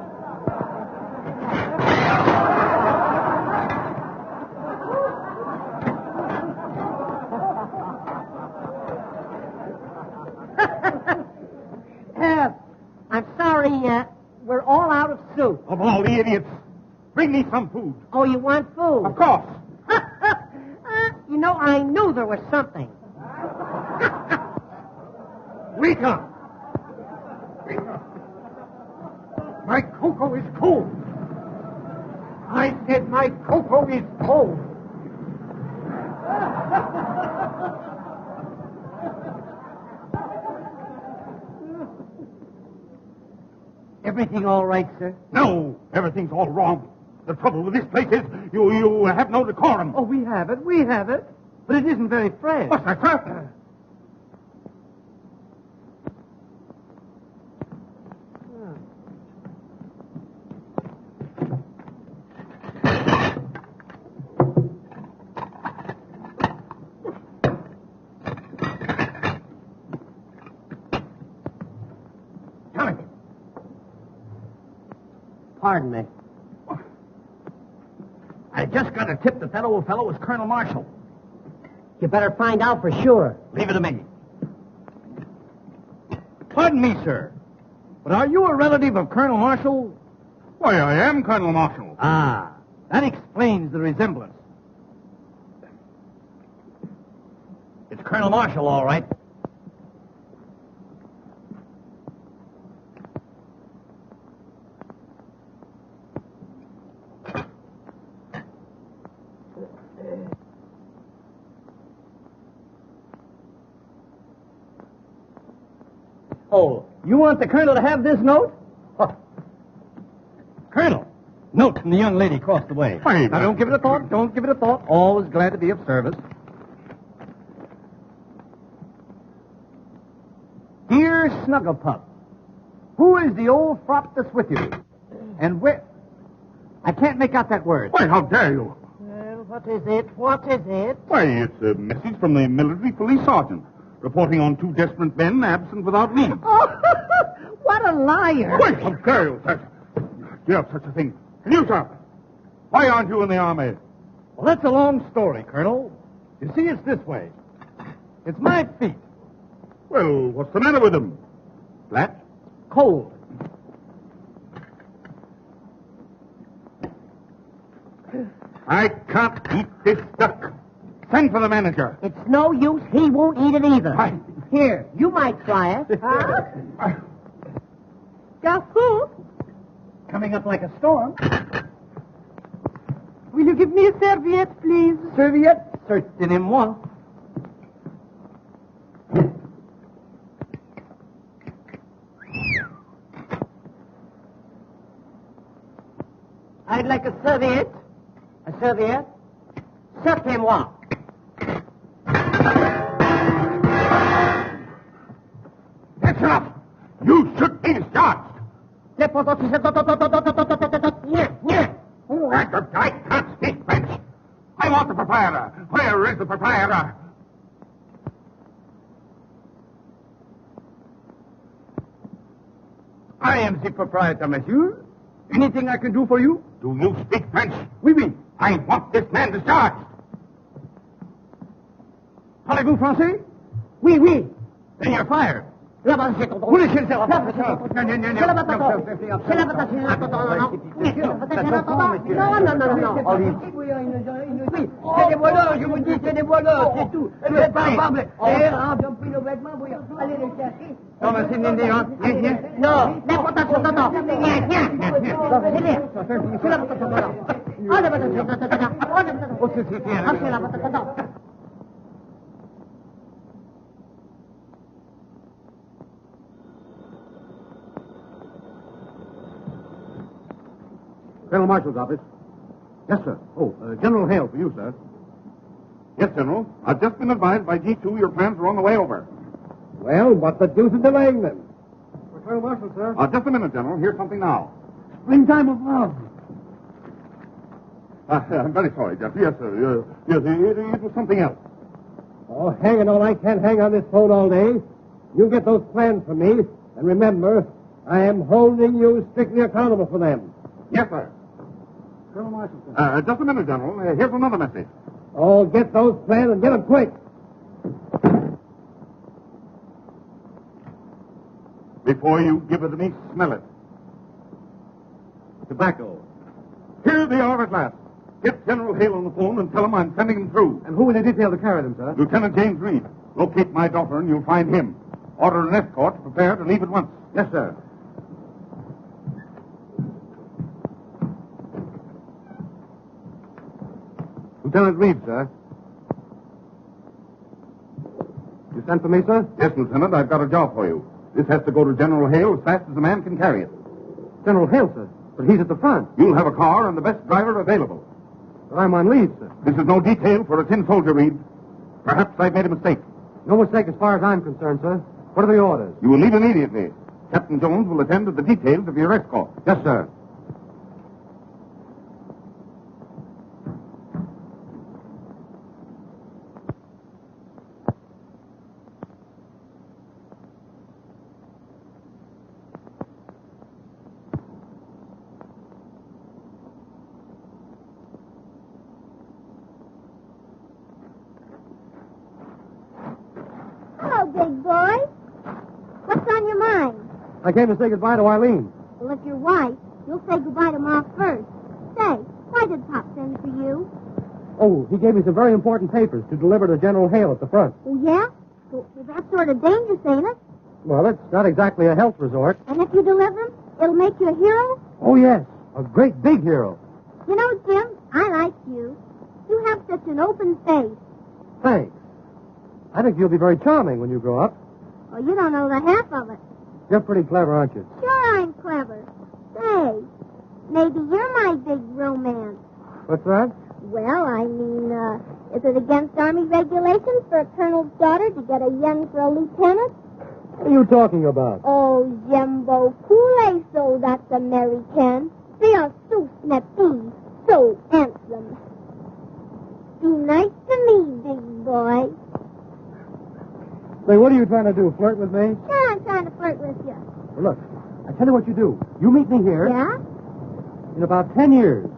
I'm sorry, we're all out of soup. Of all the idiots, bring me some food. Oh, you want food? Of course. You know, I knew there was something. Rita! My cocoa is cold. I said my cocoa is cold. Everything all right, sir? No, everything's all wrong. The trouble with this place is you have no decorum. Oh, we have it. But it isn't very fresh. What's that, sir? Pardon me. I just got a tip that old fellow was Colonel Marshall. You better find out for sure. Leave it to me. Pardon me, sir. But are you a relative of Colonel Marshall? Why, I am Colonel Marshall. Ah, that explains the resemblance. It's Colonel Marshall, all right. Oh, you want the colonel to have this note? Huh. Colonel, note from the young lady across the way. Fine. Now, don't give it a thought. Don't give it a thought. Always glad to be of service. Dear Snugglepup, who is the old fop that's with you? And where... I can't make out that word. Why, how dare you? Well, what is it? What is it? Why, it's a message from the military police sergeant. reporting on 2 desperate men absent without leave. Oh, what a liar. Wait, how dare you, sir? You have such a thing. And you, sir? Why aren't you in the army? Well, that's a long story, Colonel. You see, it's this way. It's my feet. Well, what's the matter with them? Flat? Cold. I can't eat this duck. Send for the manager. It's no use. He won't eat it either. Why? Here, you might try it. Garçon, Coming up like a storm. will you give me a serviette, please? Serviette? Certainement. I'd like a serviette. A serviette? Certainement. That's enough. You should be discharged. Yeah. I can't speak French. I want the proprietor. Where is the proprietor? I am the proprietor, monsieur. Anything I can do for you? Do you speak French? Oui, oui. I want this man discharged. Parlez-vous français? Oui, oui. Then you're fired. Là-bas, c'est ton... Foolish yourself. C'est la patate. C'est la patate. C'est la patate. Non, non, non, non. Oui, c'est des voleurs, je vous dis, c'est des voleurs, c'est tout. Vous êtes pas capables. Ils ont pris nos vêtements, vous allez les chercher. Non, mais c'est une Indien. Non, les patates sont dedans. C'est la patate dedans. Ah, la patate dedans. Oh, c'est bien. Ah, c'est la patate dedans. Colonel Marshal's office. Yes, sir. Oh, General Hale for you, sir. Yes, General. I've just been advised by G2 your plans are on the way over. Well, what the deuce is delaying them? Colonel Marshal, sir. Just a minute, General. Here's something now. Springtime of love. I'm very sorry, Jeff. Yes, sir. Yes, it was something else. Oh, hang it all. I can't hang on this phone all day. You get those plans for me. And remember, I am holding you strictly accountable for them. Yes, sir. Colonel Marshal, sir. Just a minute, General. Here's another message. Oh, get those plans and get them quick. Before you give it to me, smell it. Tobacco. Here they are at last. Get General Hale on the phone and tell him I'm sending him through. And who will they detail to carry them, sir? Lieutenant James Reed. Locate my daughter and you'll find him. Order an escort to prepare to leave at once. Yes, sir. Lieutenant Reed, sir. You sent for me, sir? Yes, Lieutenant, I've got a job for you. This has to go to General Hale as fast as a man can carry it. General Hale, sir. But he's at the front. You'll have a car and the best driver available. But I'm on leave, sir. This is no detail for a tin soldier, Reed. Perhaps I've made a mistake. No mistake as far as I'm concerned, sir. What are the orders? You will leave immediately. Captain Jones will attend to the details of your escort. Yes, sir. Hello, big boy. What's on your mind? I came to say goodbye to Eileen. Well, if you're white, you'll say goodbye to Ma first. Say, why did Pop send for you? Oh, he gave me some very important papers to deliver to General Hale at the front. Oh, yeah? Well, that's sort of dangerous, ain't it? Well, it's not exactly a health resort. And if you deliver them, it'll make you a hero? Oh, yes. A great big hero. You know, Jim, I like you. You have such an open face. Thanks. I think you'll be very charming when you grow up. Oh, you don't know the half of it. You're pretty clever, aren't you? Sure I'm clever. Say, maybe you're my big romance. What's that? Well, I mean, is it against Army regulations for a colonel's daughter to get a yen for a lieutenant? What are you talking about? Oh, Jimbo, cool so that's American. They are so snappy, so handsome. Be nice to me, big boy. Say, what are you trying to do, flirt with me? Sure, I'm trying to flirt with you. Well, look, I tell you what you do. You meet me here Yeah? in about 10 years.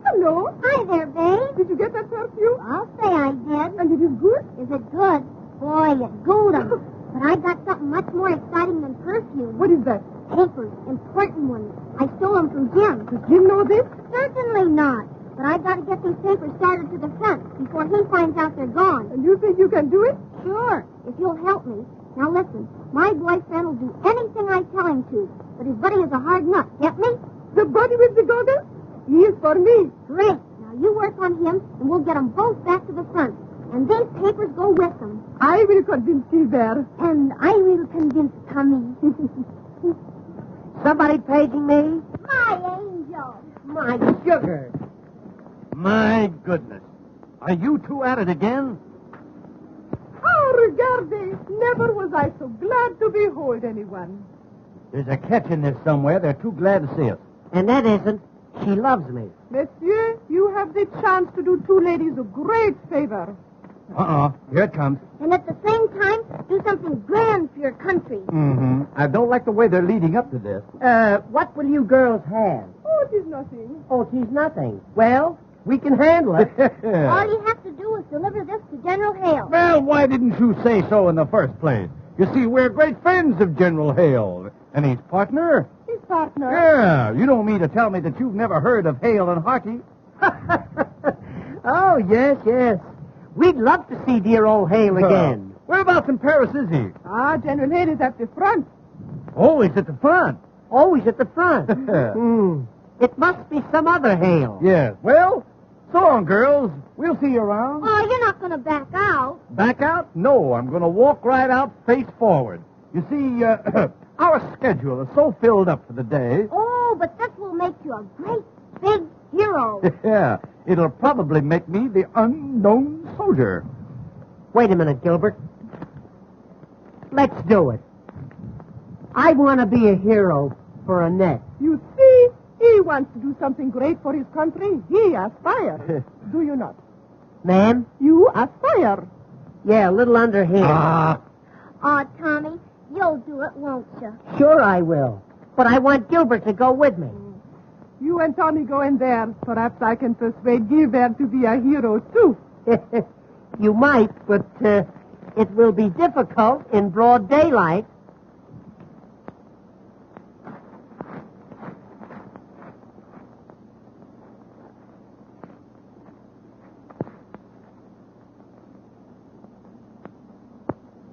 Hello. Hi there, babe. Did you get that perfume? I'll say I did. And it is good? Is it good? Boy, you gooed 'em. But I got something much more exciting than perfume. What is that? Papers, important ones. I stole them from Jim. Does Jim know this? Certainly not. But I've got to get these papers started to the front before he finds out they're gone. And you think you can do it? Sure, if you'll help me. Now listen, my boyfriend will do anything I tell him to, but his buddy is a hard nut. Get me? The buddy with the goggles? He is for me. Great. Now you work on him, and we'll get them both back to the front. And these papers go with them. I will convince Gilbert. And I will convince Tommy. Somebody paging me? My angel. My sugar. My goodness. Are you two at it again? Oh, regarde. Never was I so glad to behold anyone. There's a catch in this somewhere. They're too glad to see us. And that isn't. She loves me. Monsieur, you have the chance to do two ladies a great favor. Here it comes. And at the same time, do something grand for your country. Mm-hmm. I don't like the way they're leading up to this. What will you girls have? Oh, it is nothing. Oh, she's nothing. Well, we can handle it. All you have to do is deliver this to General Hale. Well, why didn't you say so in the first place? You see, we're great friends of General Hale. And his partner? His partner. Yeah, you don't mean to tell me that you've never heard of Hale and Harty? Oh, yes, yes. We'd love to see dear old Hale again. Whereabouts in Paris is he? Ah, General Hale is at the front. Oh, he's at the front. Always at the front. It must be some other Hale. Yes. Well, so long, girls. We'll see you around. Oh, you're not going to back out. Back out? No, I'm going to walk right out face forward. You see, our schedule is so filled up for the day. Oh, but this will make you a great big hero. Yeah, it'll probably make me the unknown soldier. Wait a minute, Gilbert. Let's do it. I want to be a hero for Annette. You see, he wants to do something great for his country. He aspires. Do you not? Ma'am? You aspire. Yeah, a little underhand. Aw, Tommy, you'll do it, won't you? Sure I will. But I want Gilbert to go with me. You and Tommy go in there. Perhaps I can persuade Gilbert to be a hero, too. You might, but it will be difficult in broad daylight.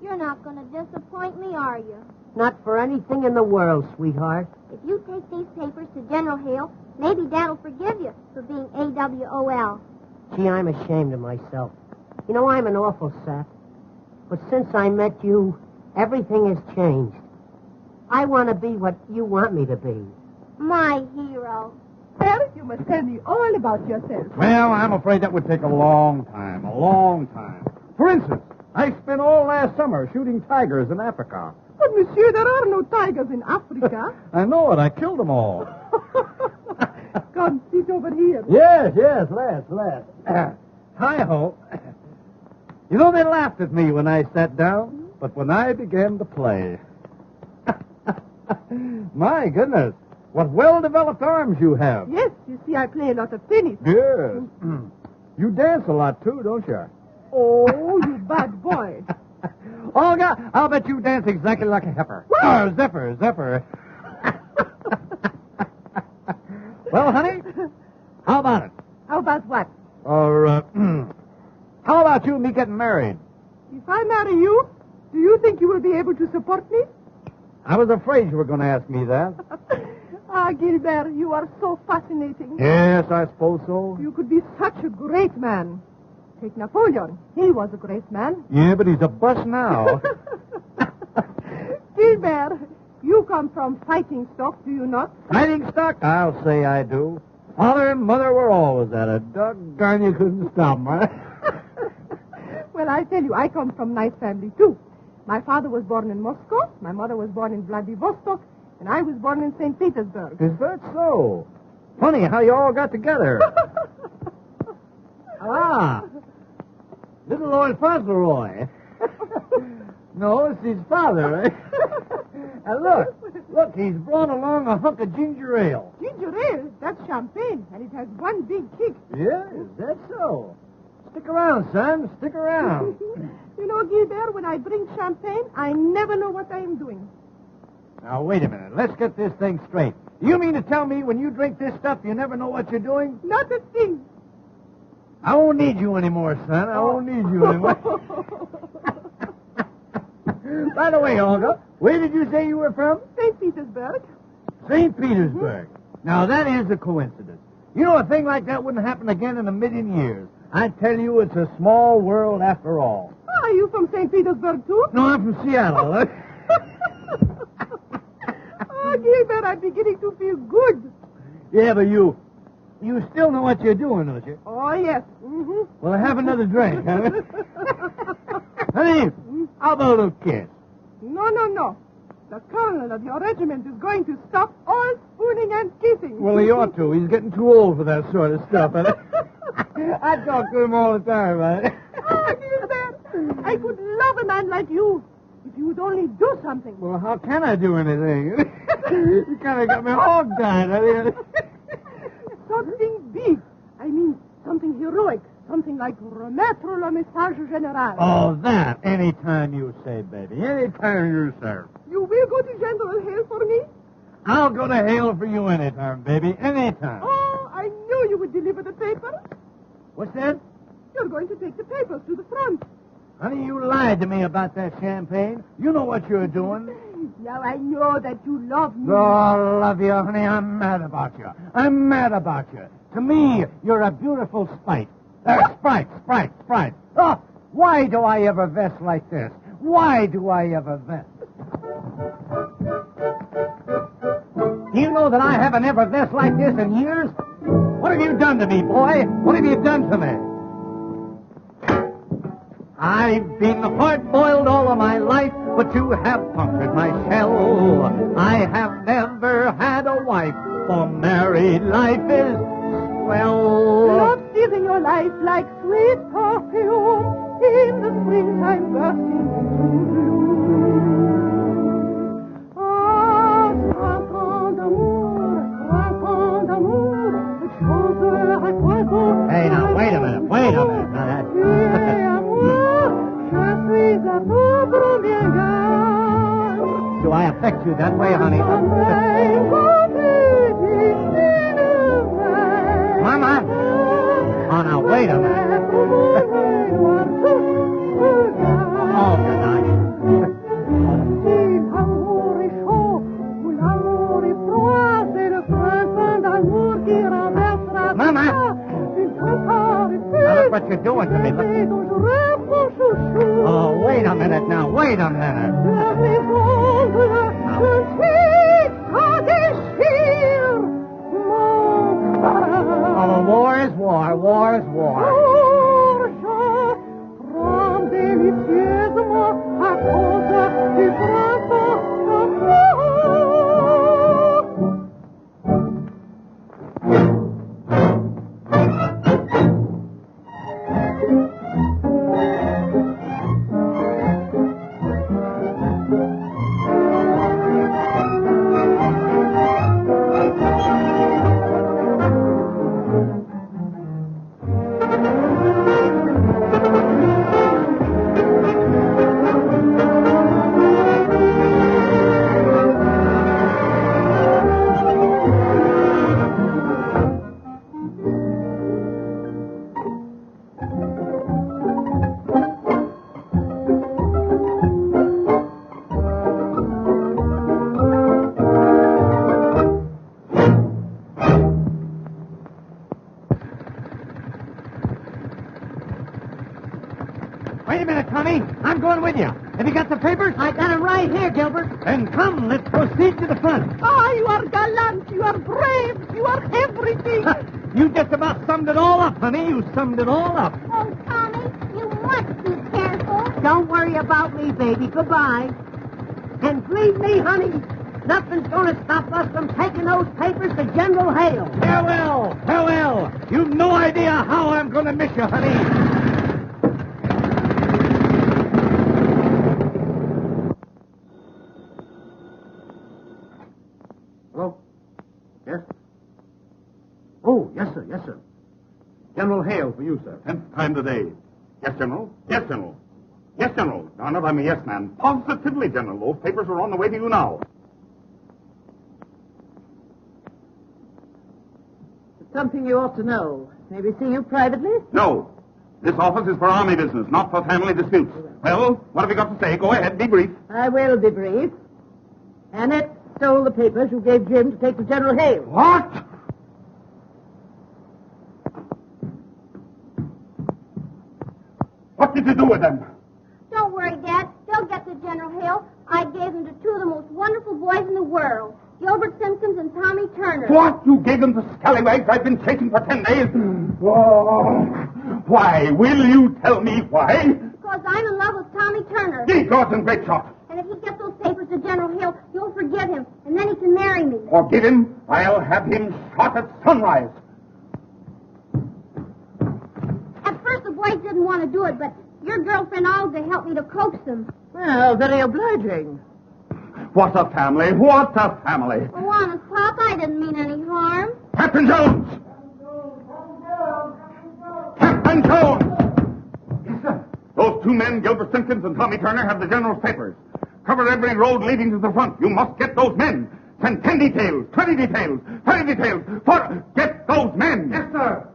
You're not going to disappoint me, are you? Not for anything in the world, sweetheart. If you take these papers to General Hale, maybe Dad'll forgive you for being AWOL. Gee, I'm ashamed of myself. You know, I'm an awful sap. But since I met you, everything has changed. I want to be what you want me to be. My hero. Well, you must tell me all about yourself. Well, I'm afraid that would take a long time. A long time. For instance, I spent all last summer shooting tigers in Africa. But, monsieur, there are no tigers in Africa. I know it. I killed them all. Come, sit over here. Yes, let's. Hi-ho. You know, they laughed at me when I sat down, but when I began to play... My goodness, what well-developed arms you have. Yes, you see, I play a lot of tennis. Yes. You dance a lot, too, don't you? Oh, you bad boy. Olga, I'll bet you dance exactly like a heifer. Zephyr. Well, honey, how about it? How about what? Or, how about you and me getting married? If I marry you, do you think you will be able to support me? I was afraid you were going to ask me that. Ah, Gilbert, you are so fascinating. Yes, I suppose so. You could be such a great man. Take Napoleon. He was a great man. Yeah, but he's a bust now. Gilbert, you come from fighting stock, do you not? Fighting stock? I'll say I do. Father and Mother were always at it. Doggone, you couldn't stop them, huh? Well, I tell you, I come from nice family, too. My father was born in Moscow, my mother was born in Vladivostok, and I was born in St. Petersburg. Is that so? Funny how you all got together. Little old Fauntleroy. No, it's his father, eh? And look, he's brought along a hunk of ginger ale. Ginger ale? That's champagne, and it has one big kick. Yes, that's so. Stick around, son. Stick around. You know, Gilbert, when I bring champagne, I never know what I am doing. Now, wait a minute. Let's get this thing straight. You mean to tell me when you drink this stuff, you never know what you're doing? Not a thing. I won't need you anymore, son. I won't need you anymore. By the way, Olga, where did you say you were from? St. Petersburg. St. Petersburg. Now, that is a coincidence. You know, a thing like that wouldn't happen again in a million years. I tell you, it's a small world after all. Are you from St. Petersburg, too? No, I'm from Seattle. Oh, Gilbert, I'm beginning to feel good. Yeah, but you still know what you're doing, don't you? Oh, yes. Mm-hmm. Well, have another drink, huh? Honey, how about a little kiss? No. The colonel of your regiment is going to stop all spooning and kissing. Well, he ought to. He's getting too old for that sort of stuff. I talk to him all the time, man. Oh, Gilbert, I could love a man like you if you would only do something. Well, how can I do anything? You kind of got me hog-tied. Something big. I mean, something heroic. Something like remettre le message général. Oh, that. Anytime you say, baby. Anytime you say. You will go to General Hale for me? I'll go to Hale for you anytime, baby. Anytime. Oh, I knew you would deliver the papers. What's that? You're going to take the papers to the front. Honey, you lied to me about that champagne. You know what you're doing. Now I know that you love me. Oh, I love you, honey. I'm mad about you. I'm mad about you. To me, you're a beautiful Sprite. Sprite. Oh, why do I ever vest like this? Why do I ever vest? Do you know that I haven't ever vest like this in years? What have you done to me, boy? What have you done to me? I've been hard-boiled all of my life, but you have punctured my shell. I have never had a wife, for married life is swell. Love is in your life like sweet perfume. In the springtime bursting into bloom. Ah, printemps d'amour, chanteur à poison. Hey, now, wait a minute. Now, that... Do I affect you that way, honey? Mama! Oh, now, wait a minute. Oh, good night. Mama! Now, look what you're doing to me. Look. Oh, wait a minute now. Wait a minute. Oh, war is war. War is war. Wait a minute, Tommy. I'm going with you. Have you got the papers? I got it right here, Gilbert. Then come, let's proceed to the front. Ah, you are gallant, you are brave, you are everything. You just about summed it all up, honey. You summed it all up. Oh, Tommy, you must be careful. Don't worry about me, baby. Goodbye. And please me, honey, Nothing's going to stop us from taking those papers to General Hale. Farewell! Farewell! You've no idea how I'm going to miss you, honey. Hello? Yes? Oh, yes, sir. Yes, sir. General Hale for you, sir. 10th time today. Yes, General. Yes, General. Yes, General. Now, not I'm a yes man. Positively, General. Those papers are on the way to you now. Something you ought to know. May we see you privately? No. This office is for army business, not for family disputes. Well, what have you got to say? Go ahead, be brief. I will be brief. Annette stole the papers you gave Jim to take to General Hale. What? What did you do with them? Don't worry, Dad. They'll get to General Hale. I gave them to two of the most wonderful boys in the world, Gilbert Simpkins and Tommy Turner. What? You gave them to scallywags I've been chasing for 10 days? Oh, why? Will you tell me why? Because I'm in love with Tommy Turner. Gee, Gordon, great shot. And if he gets those papers to General Hale, you'll forgive him, and then he can marry me. Forgive him? I'll have him shot at sunrise. At first, the boys didn't want to do it, but your girlfriend Olga helped me to coax them. Well, very obliging. What a family! What a family! Oh, honest, Pop, I didn't mean any harm. Captain Jones! Captain Jones! Yes, sir. Those two men, Gilbert Simpkins and Tommy Turner, have the General's papers. Cover every road leading to the front. You must get those men. Send 10 details, 20 details, 30 details. Get those men! Yes, sir.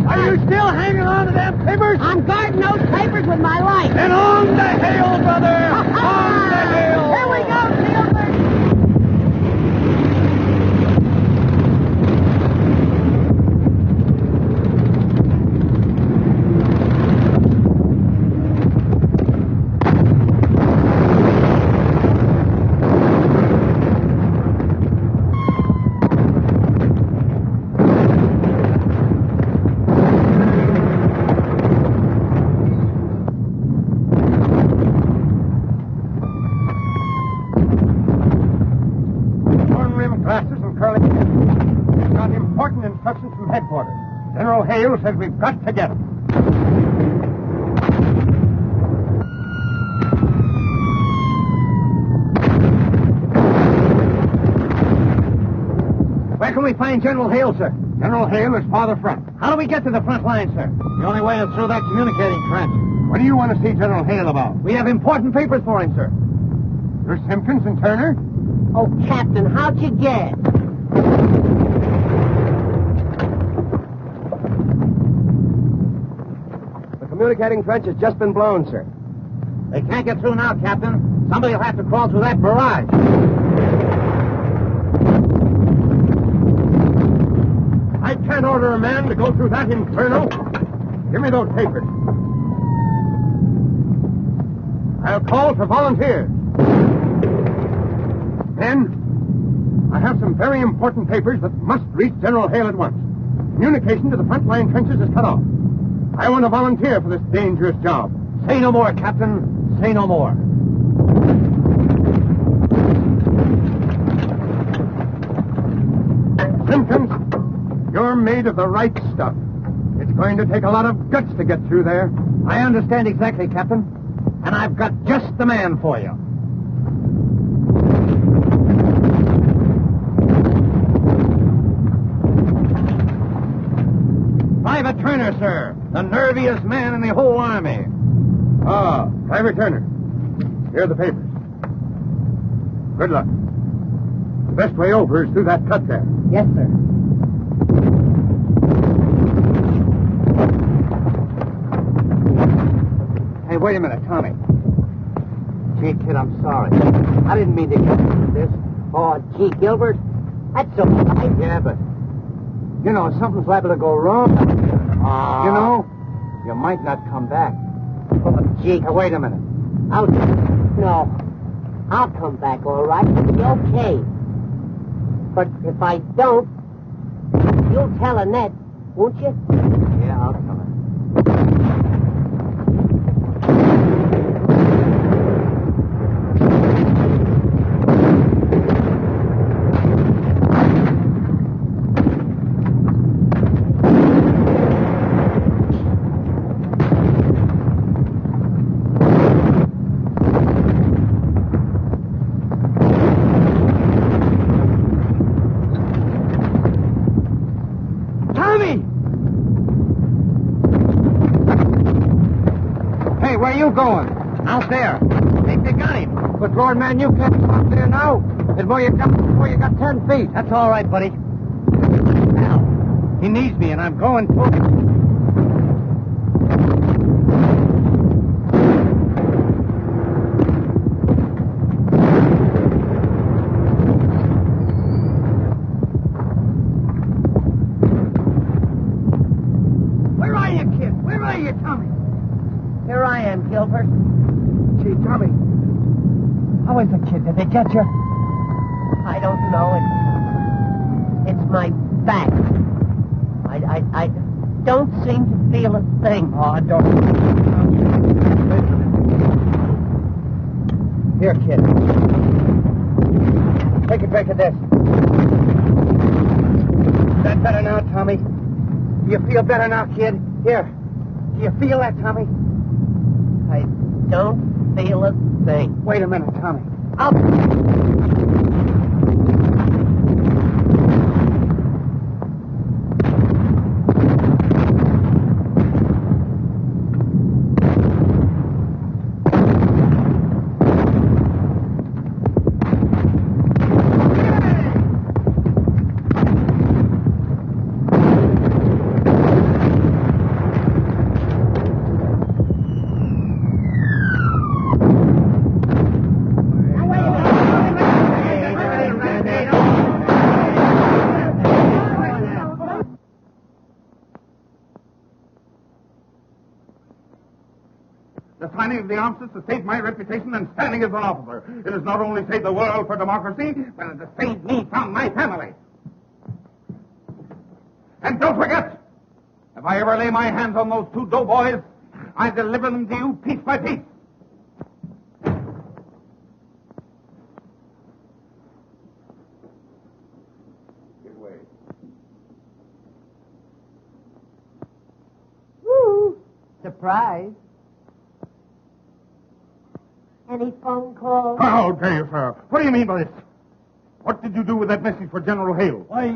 Are you still hanging on to them papers? I'm guarding those papers with my life. Then on to Hale, brother! On to Hale! Here we go, Gilbert. Instructions from headquarters. General Hale says we've got to get him. Where can we find General Hale, sir? General Hale is farther front. How do we get to the front line, sir? The only way is through that communicating trench. What do you want to see General Hale about? We have important papers for him, sir. You're Simpkins and Turner? Oh, Captain, how'd you guess? Communicating trench has just been blown, sir. They can't get through now, Captain. Somebody will have to crawl through that barrage. I can't order a man to go through that inferno. Give me those papers. I'll call for volunteers. Men, I have some very important papers that must reach General Hale at once. Communication to the front line trenches is cut off. I want to volunteer for this dangerous job. Say no more, Captain. Say no more. Simpkins, you're made of the right stuff. It's going to take a lot of guts to get through there. I understand exactly, Captain. And I've got just the man for you. Private Turner, sir. The nerviest man in the whole army. Ah, Private Turner. Here are the papers. Good luck. The best way over is through that cut there. Yes, sir. Hey, wait a minute, Tommy. Gee, kid, I'm sorry. I didn't mean to get into this. Oh, gee, Gilbert, that's so right. Yeah, but, you know, something's liable to go wrong. You know, you might not come back. Oh, gee. Hey, wait a minute. No. I'll come back, all right. It'll be okay. But if I don't, You'll tell Annette, won't you? Yeah, I'll tell her. Where you going? Out there. Think they got him. But, Lord, man, you can't come up there now. It's where you got 10 feet. That's all right, buddy. Now, he needs me, and I'm going to him. Where are you, kid? Where are you, Tommy? Here I am, Gilbert. Gee, Tommy. How is it, kid? Did they get you? I don't know. It's my back. I don't seem to feel a thing. Oh, don't. Here, kid. Take a drink of this. Is that better now, Tommy? Do you feel better now, kid? Here. Do you feel that, Tommy? I don't feel a thing. Wait a minute, Tommy. The signing of the armistice has saved my reputation and standing as an officer. It has not only saved the world for democracy, but it has saved me from my family. And don't forget, if I ever lay my hands on those two doughboys, I deliver them to you piece by piece. Give way. Woo! Surprise. Any phone calls? How dare you, sir? What do you mean by this? What did you do with that message for General Hale? Why,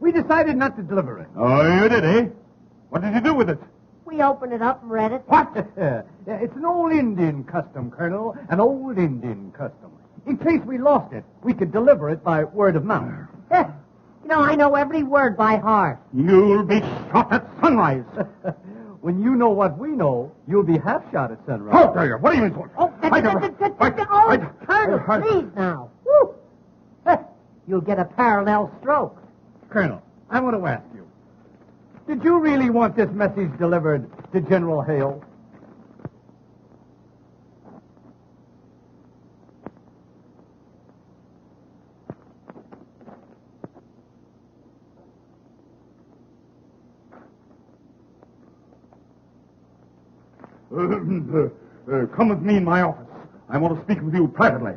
we decided not to deliver it. Oh, you did, eh? What did you do with it? We opened it up and read it. What? Yeah, it's an old Indian custom, Colonel. An old Indian custom. In case we lost it, we could deliver it by word of mouth. You know, I know every word by heart. You'll be shot at sunrise. When you know what we know, you'll be half shot at sunrise. How dare you? What do you mean? Colonel, please now. Woo. You'll get a parallel stroke. Colonel, I want to ask you. Did you really want this message delivered to General Hale? Come with me in my office. I want to speak with you privately.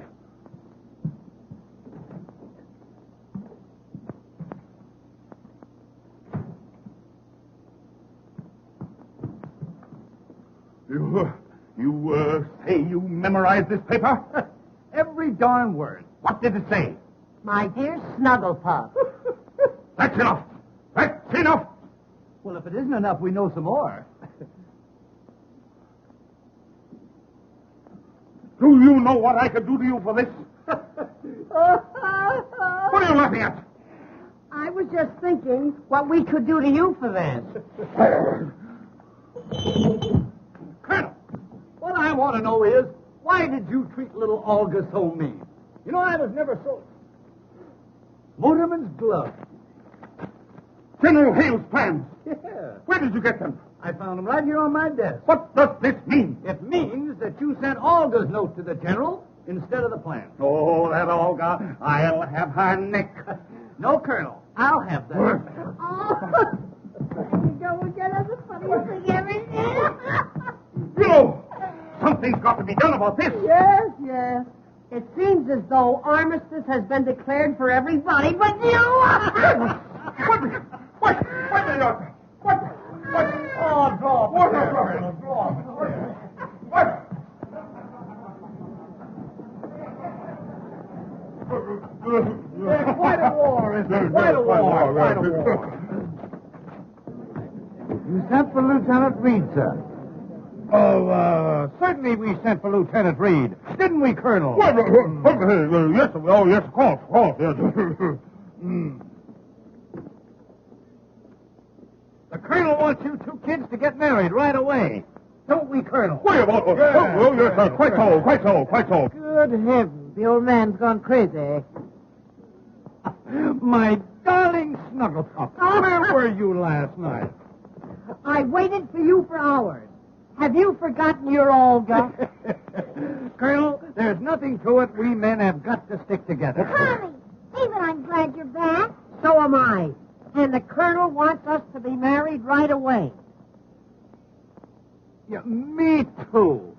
You say you memorized this paper? Every darn word. What did it say? My dear Snugglepuff. That's enough. That's enough. Well, if it isn't enough, we know some more. Do you know what I could do to you for this? What are you laughing at? I was just thinking what we could do to you for this. Colonel, what I want to know is, why did you treat little Olga so mean? You know, I was never so... Motorman's glove. General Hale's plans. Yeah. Where did you get them? I found them right here on my desk. What does this mean? It means that you sent Olga's note to the general instead of the plan. Oh, that Olga. I'll have her neck. No, Colonel. I'll have that. you go again. That's the funniest thing ever. You know, something's got to be done about this. Yes, yes. It seems as though armistice has been declared for everybody but you. What? Oh, draw. What? Quite a war, isn't it? Quite a war. You sent for Lieutenant Reed, sir. Oh, certainly we sent for Lieutenant Reed. Didn't we, Colonel? Yes, of course, yes. The Colonel wants you two kids to get married right away. Don't we, Colonel? Yes, quite so. Good heavens, the old man's gone crazy. My darling Snugglepup, where were you last night? I waited for you for hours. Have you forgotten your Olga? Colonel, there's nothing to it. We men have got to stick together. Tommy, even I'm glad you're back. So am I. And the Colonel wants us to be married right away. Yeah, me too.